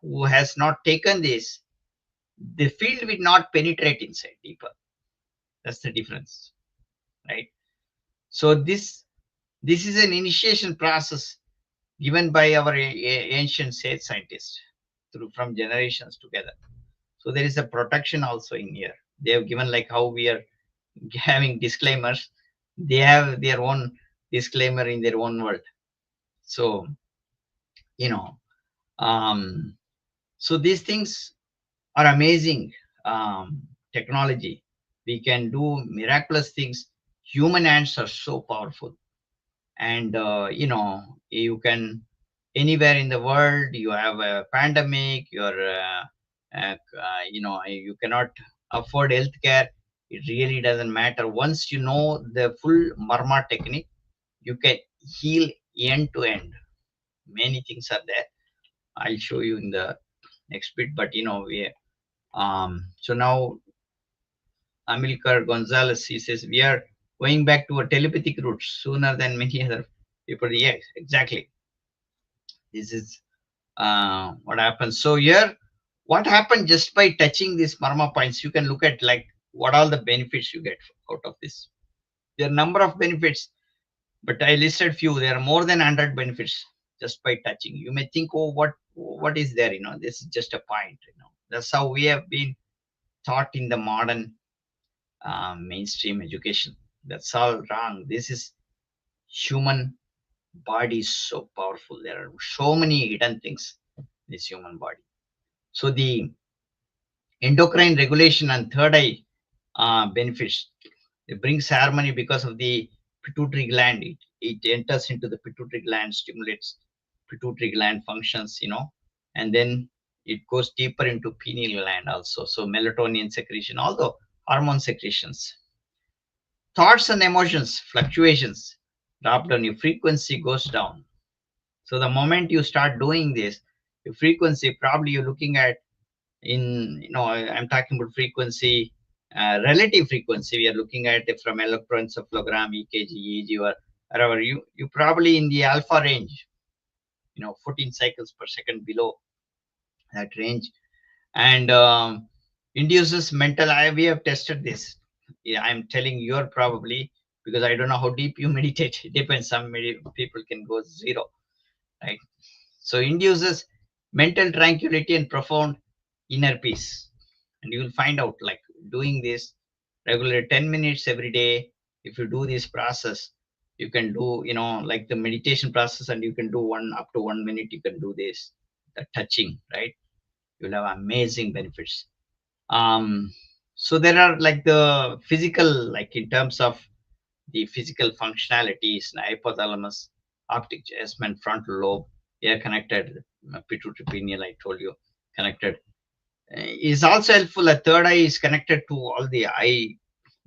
who has not taken this, the field will not penetrate inside deeper. That's the difference, right? So this is an initiation process given by our ancient sage scientists from generations together. So there is a protection also in here. They have given, like how we are having disclaimers, they have their own disclaimer in their own world. So so these things are amazing technology. We can do miraculous things. Human hands are so powerful, and you can, anywhere in the world, you have a pandemic, you cannot afford healthcare, it really doesn't matter. Once you know the full Marma technique, you can heal end to end. Many things are there. I'll show you in the next bit, but so now Amilcar Gonzalez, he says, we are going back to a telepathic roots sooner than many other people. Yes, exactly. This is what happens. So here, what happened just by touching these Marma points, you can look at like what all the benefits you get out of this. There are a number of benefits, but I listed few. There are more than 100 benefits just by touching. You may think, oh, what is there? This is just a point. That's how we have been taught in the modern mainstream education. That's all wrong. This is human body is so powerful. There are so many hidden things in this human body. So the endocrine regulation and third eye benefits. It brings harmony because of the pituitary gland. It enters into the pituitary gland, stimulates pituitary gland functions, and then it goes deeper into pineal gland also. So melatonin secretion, all the hormone secretions. Thoughts and emotions, fluctuations, drop down, your frequency goes down. So the moment you start doing this, your frequency, probably you're looking at I'm talking about frequency, relative frequency. We are looking at it from electroencephalogram, EKG, EEG, or wherever you probably in the alpha range, 14 cycles per second below that range, and induces mental. We have tested this. Yeah, I'm telling you're probably, because I don't know how deep you meditate. It depends. Some people can go zero, right? So induces mental tranquility and profound inner peace. And you will find out, like doing this regular 10 minutes every day. If you do this process, you can do, like the meditation process, and you can do up to 1 minute. You can do this, the touching, right? You'll have amazing benefits. So there are like the physical, like in terms of the physical functionalities, hypothalamus, optic adjustment, frontal lobe, they are connected. Pituitary pineal, I told you, connected. Is also helpful. A third eye is connected to all the eye.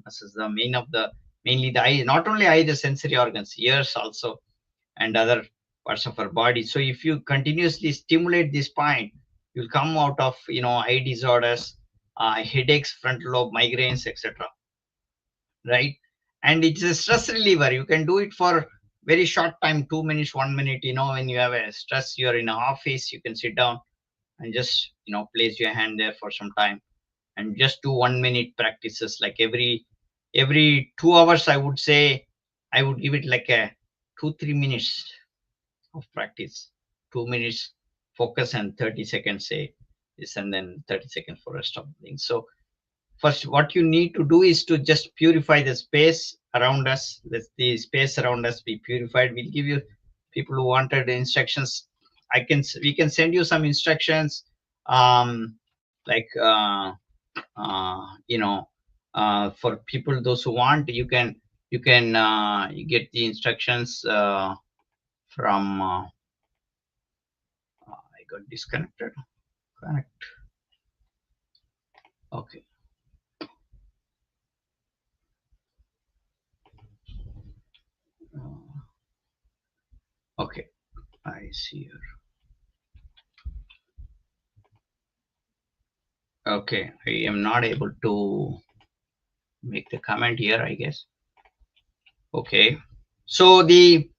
This is the mainly the eye, not only eye, the sensory organs, ears also, and other parts of our body. So if you continuously stimulate this point, you'll come out of eye disorders, headaches, frontal lobe, migraines, etc. Right? And it's a stress reliever. You can do it for very short time, 2 minutes, 1 minute. When you have a stress, you're in an office, you can sit down and just place your hand there for some time and just do 1 minute practices. Like every 2 hours, I would say, I would give it like a 2-3 minutes of practice. 2 minutes focus and 30 seconds say this, and then 30 seconds for rest of the things. So first, what you need to do is to just purify the space around us. Let the space around us be purified. We'll give you, people who wanted the instructions, we can send you some instructions, like for people, those who want, you can you get the instructions from I got disconnected. Connect. Okay. Okay, I see here. Okay, I am not able to make the comment here, I guess. Okay, so the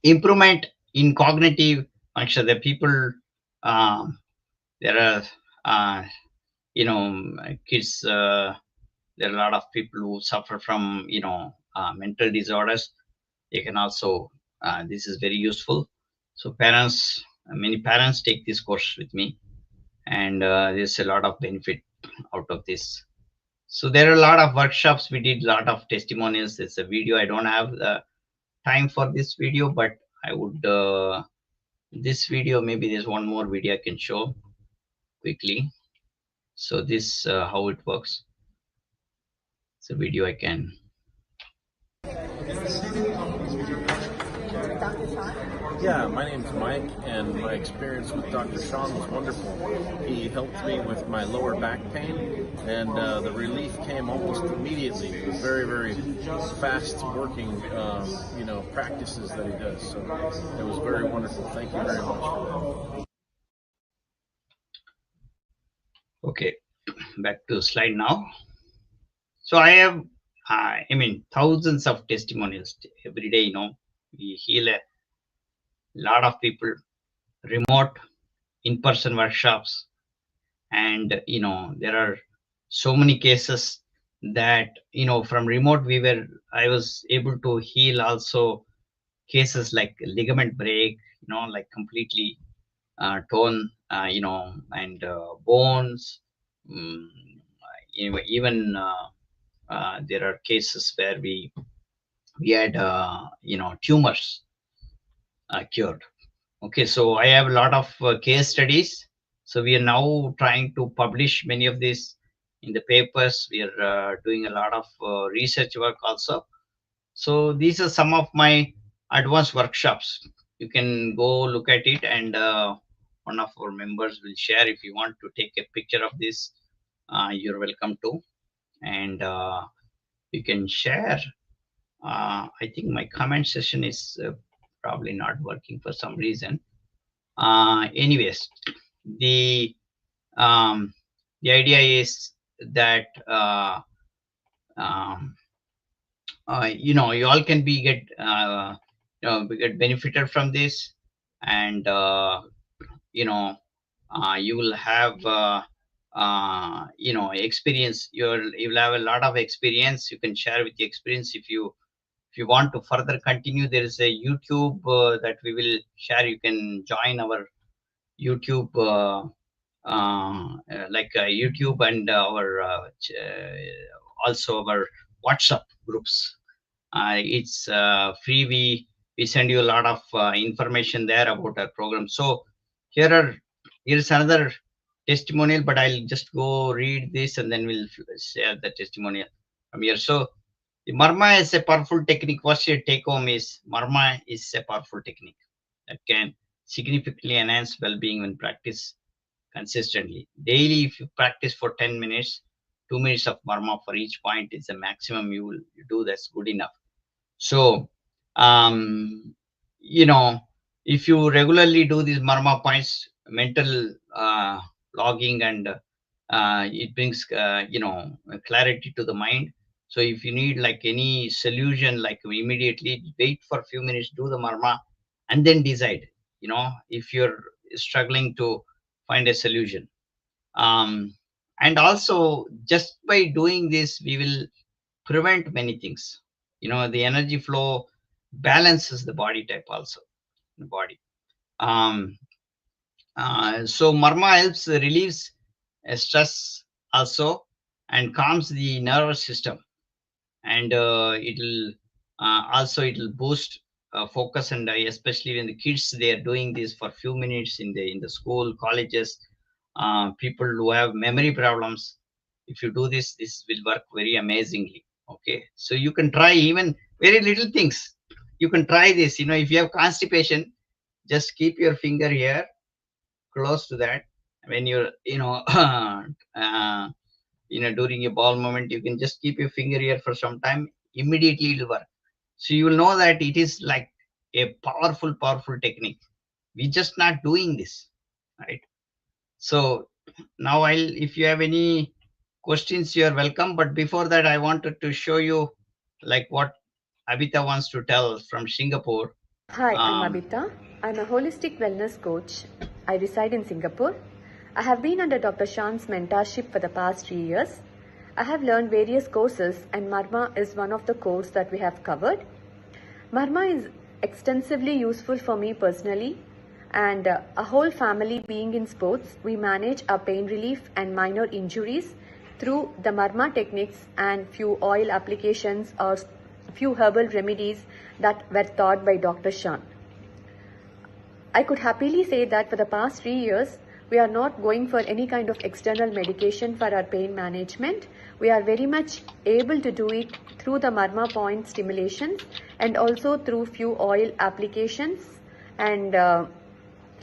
improvement in cognitive function, the people, there are, kids, there are a lot of people who suffer from, mental disorders. They can also, this is very useful. So parents, many parents take this course with me, and there's a lot of benefit out of this. So there are a lot of workshops. We did a lot of testimonials. It's a video. I don't have the time for this video, but I would, this video, maybe there's one more video I can show quickly. So this, how it works. It's a video I can. Yeah, my name's Mike, and my experience with Dr. Shan was wonderful. He helped me with my lower back pain, and the relief came almost immediately. It was very, very fast working, practices that he does. So it was very wonderful. Thank you very much for that. Okay, back to slide now. So I have, thousands of testimonials every day. We heal a lot of people, remote, in-person workshops, and there are so many cases that from remote I was able to heal also cases like ligament break, like completely torn, and bones. Even there are cases where we had tumors cured. Okay, so I have a lot of case studies. So we are now trying to publish many of these in the papers. We are doing a lot of research work also. So these are some of my advanced workshops. You can go look at it, and one of our members will share. If you want to take a picture of this, you're welcome to. And you can share. I think my comment session is probably not working for some reason. Anyways, the idea is that you all can get benefited from this, and you will have experience. You'll have a lot of experience. You can share with the experience. If you want to further continue, there is a YouTube that we will share. You can join our YouTube, YouTube, and our also our WhatsApp groups. It's free. We send you a lot of information there about our program. So here's another testimonial, but I'll just go read this and then we'll share the testimonial from here. So the Marma is a powerful technique. What's your take home is Marma is a powerful technique that can significantly enhance well-being when practiced consistently. Daily, if you practice for 10 minutes, 2 minutes of Marma for each point is the maximum you will do. That's good enough. So, if you regularly do these Marma points, mental logging, and it brings, clarity to the mind. So if you need like any solution, like immediately wait for a few minutes, do the Marma, and then decide, if you're struggling to find a solution. And also, just by doing this, we will prevent many things. The energy flow balances the body type also, the body. So Marma helps relieves stress also and calms the nervous system, and it'll boost focus, and especially when the kids, they are doing this for a few minutes in the school, colleges, people who have memory problems. If you do this will work very amazingly. Okay, so you can try even very little things. You can try this. If you have constipation, just keep your finger here close to that. When you're during a bowel moment, you can just keep your finger here for some time. Immediately it will work. So you will know that it is like a powerful technique. We're just not doing this, right? So now if you have any questions, you are welcome. But before that, I wanted to show you like what Abita wants to tell from Singapore. Hi, I'm Abita. I'm a holistic wellness coach. I reside in Singapore. I have been under Dr. Shan's mentorship for the past 3 years. I have learned various courses, and Marma is one of the courses that we have covered. Marma is extensively useful for me personally, and a whole family being in sports, we manage our pain relief and minor injuries through the Marma techniques and few oil applications or few herbal remedies that were taught by Dr. Shan. I could happily say that for the past 3 years, we are not going for any kind of external medication for our pain management. We are very much able to do it through the Marma point stimulations and also through few oil applications and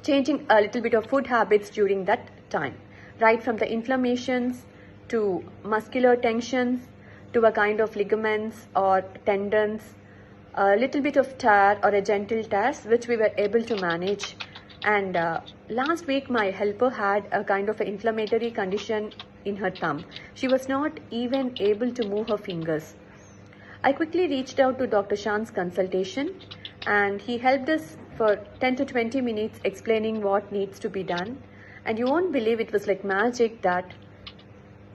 changing a little bit of food habits during that time. Right from the inflammations to muscular tensions, to a kind of ligaments or tendons, a little bit of tear or a gentle tears, which we were able to manage. And last week, my helper had a kind of an inflammatory condition in her thumb. She was not even able to move her fingers. I quickly reached out to Dr. Shan's consultation, and he helped us for 10 to 20 minutes explaining what needs to be done. And you won't believe it was like magic that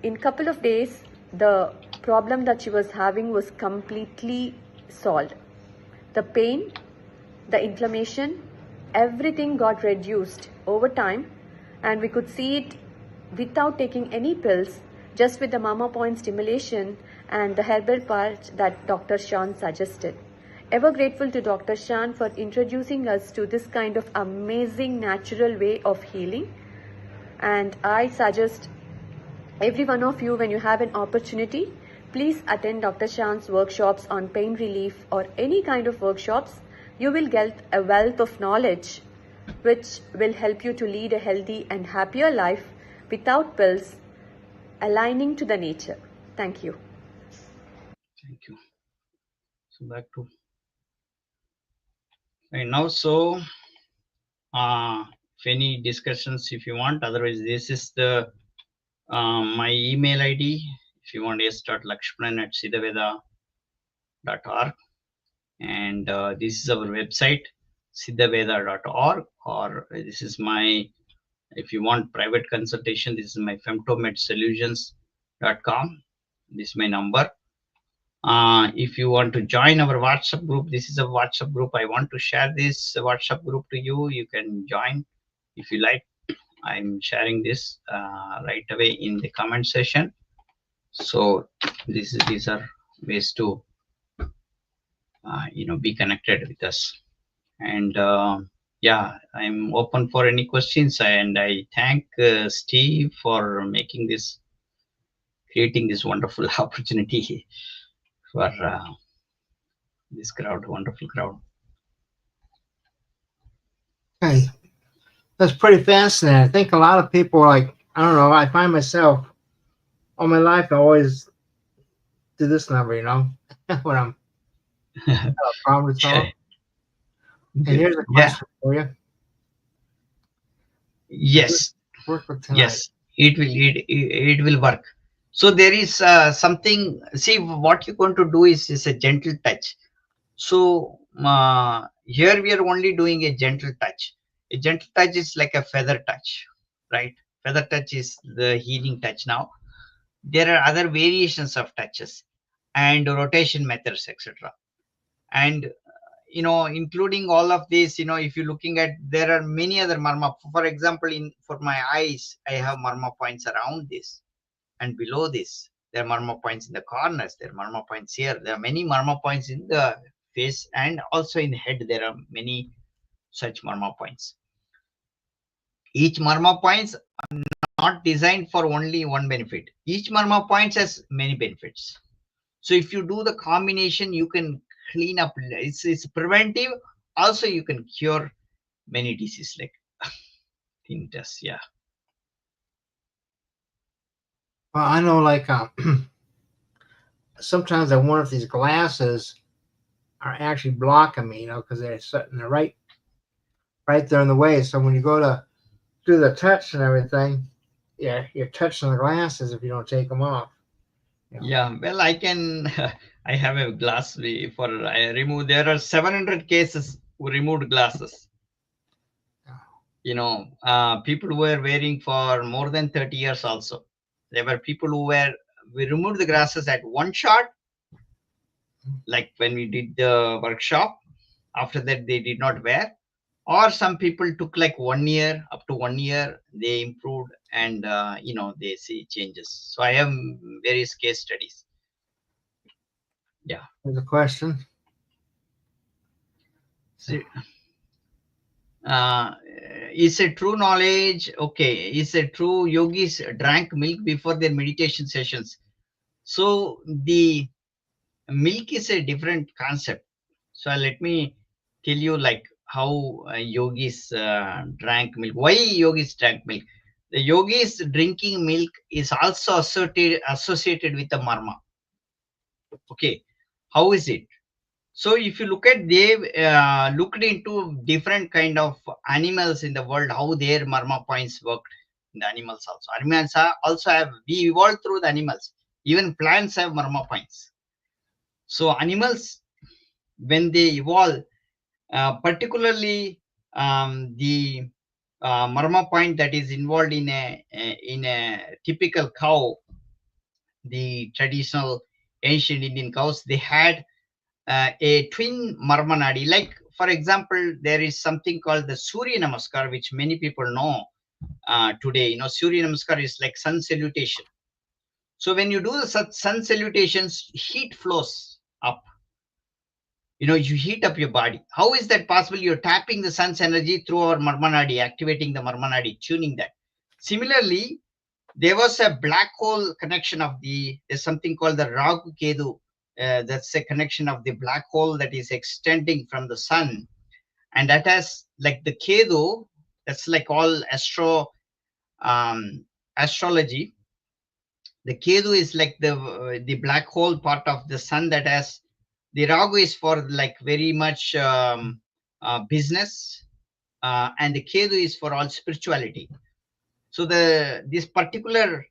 in a couple of days, the problem that she was having was completely solved. The pain, the inflammation, everything got reduced over time, and we could see it without taking any pills, just with the Marma point stimulation and the herbal part that Dr. Shan suggested. Ever grateful to Dr. Shan for introducing us to this kind of amazing natural way of healing. And I suggest every one of you, when you have an opportunity, please attend Dr. Shan's workshops on pain relief or any kind of workshops. You will get a wealth of knowledge which will help you to lead a healthy and happier life without pills, aligning to the nature. Thank you. Thank you. So back to right now. So if any discussions, if you want, otherwise this is the my email ID. If you want, s.lakshmanan@siddhaveda.org, and this is our website, siddhaveda.org, or this is my, if you want private consultation, this is my femtomedsolutions.com. This is my number. If you want to join our WhatsApp group, this is a WhatsApp group. I want to share this WhatsApp group to you. You can join if you like. I'm sharing this right away in the comment section. So these are ways to be connected with us. And yeah, I'm open for any questions. And I thank Steve for creating this wonderful opportunity for this crowd, wonderful crowd. Okay, that's pretty fascinating. I think a lot of people, like, I don't know, I find myself all my life, I always do this number, when I'm have a problem to solve. And here's a question for you. Yes. Work with tonight. Yes, it will work. So there is something. See, what you're going to do is a gentle touch. So here we are only doing a gentle touch. A gentle touch is like a feather touch, right? Feather touch is the healing touch. Now there are other variations of touches and rotation methods, etc. And including all of this, if you're looking at, there are many other Marma. For example, for my eyes, I have Marma points around this and below this. There are Marma points in the corners. There are Marma points here. There are many Marma points in the face, and also in the head. There are many such Marma points. Each Marma points are not designed for only one benefit. Each Marma points has many benefits. So if you do the combination, you can clean up. It's preventive. Also, you can cure many diseases like tinnitus. Yeah. Well, I know, like, sometimes I wonder if these glasses are actually blocking me, because they're sitting right there in the way. So when you go to do the touch and everything, yeah, you're touching the glasses if you don't take them off. Yeah, well, I have a glass for I remove. There are 700 cases who removed glasses. People who were wearing for more than 30 years also. There were people we removed the glasses at one shot, like when we did the workshop. After that, they did not wear. Or some people took like 1 year, up to 1 year, they improved, and they see changes. So I have various case studies. Yeah. There's a question. Is a true knowledge, okay, is a true yogis drank milk before their meditation sessions? So the milk is a different concept. So let me tell you like how yogis drank milk. Why yogis drank milk? the yogis drinking milk is also associated with the marma. Okay, how is it? So if you look at, they looked into different kind of animals in the world, how their marma points worked in the animals also. Animals also have, we evolved through the animals. Even plants have marma points. So animals, when they evolve, particularly the marma point that is involved in a typical cow, the traditional ancient Indian cows, they had a twin Marma Naadi. Like, for example, there is something called the Surya Namaskar, which many people know today. You know, Surya Namaskar is like sun salutation. So when you do the sun salutations, heat flows up. You know, you heat up your body. How is that possible? You're tapping the sun's energy through our Marma Naadi, activating the Marma Naadi, tuning that. Similarly, there was a black hole connection of there's something called the Rahu Ketu. That's a connection of the black hole that is extending from the sun. And that has, like the Ketu, that's like all astrology. The Ketu is like the black hole part of the sun that has, the Rahu is for like very much business, and the Ketu is for all spirituality. So this particular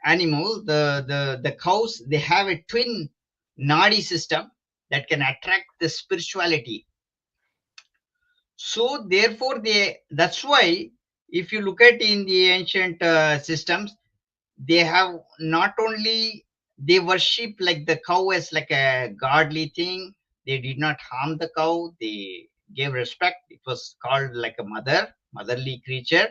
animal, the cows, they have a twin Naadi system that can attract the spirituality. So therefore, that's why if you look at in the ancient systems, they have not only, they worship like the cow as like a godly thing. They did not harm the cow. They gave respect. It was called like a motherly creature.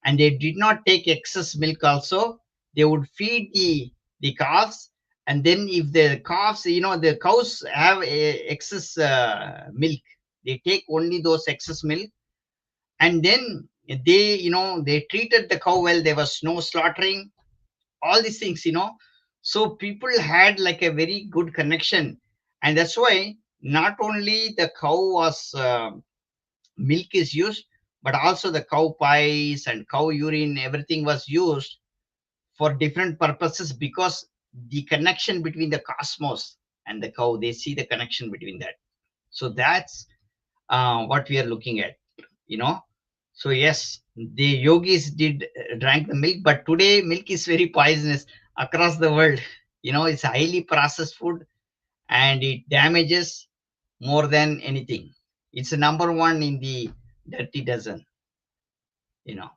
And they did not take excess milk also. They would feed the calves. And then if the calves, you know, the cows have excess milk, they take only those excess milk. And then they, you know, they treated the cow well. There was no slaughtering, all these things, you know. So people had like a very good connection. And that's why not only the cow was milk is used, but also the cow pies and cow urine, everything was used for different purposes, because the connection between the cosmos and the cow, they see the connection between that. So that's what we are looking at, you know. So yes, the yogis drank the milk, but today milk is very poisonous across the world. You know, it's a highly processed food and it damages more than anything. It's the number one in the dirty dozen, you know.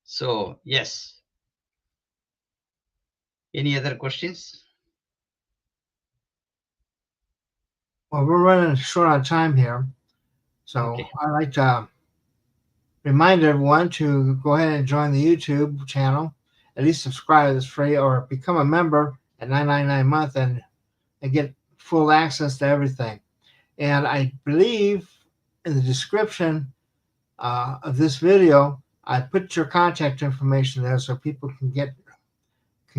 So yes. Any other questions? Well, we're running short on time here, so Okay. I'd like to remind everyone to go ahead and join the YouTube channel. At least subscribe; it's free, or become a member at $9.99 a month and get full access to everything. And I believe in the description of this video, I put your contact information there so people can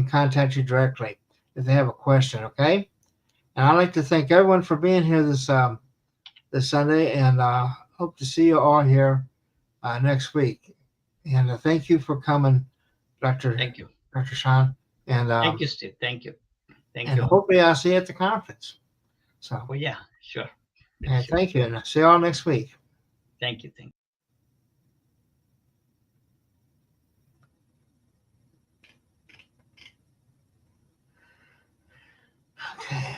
contact you directly if they have a question. Okay. And I'd like to thank everyone for being here this Sunday, and hope to see you all here next week. And thank you for coming, Dr. Shan. And thank you, Steve. Thank you. Thank you. Hopefully I'll see you at the conference. So. Oh yeah, sure. And thank you, and I'll see you all next week. Thank you. Thank you. Okay.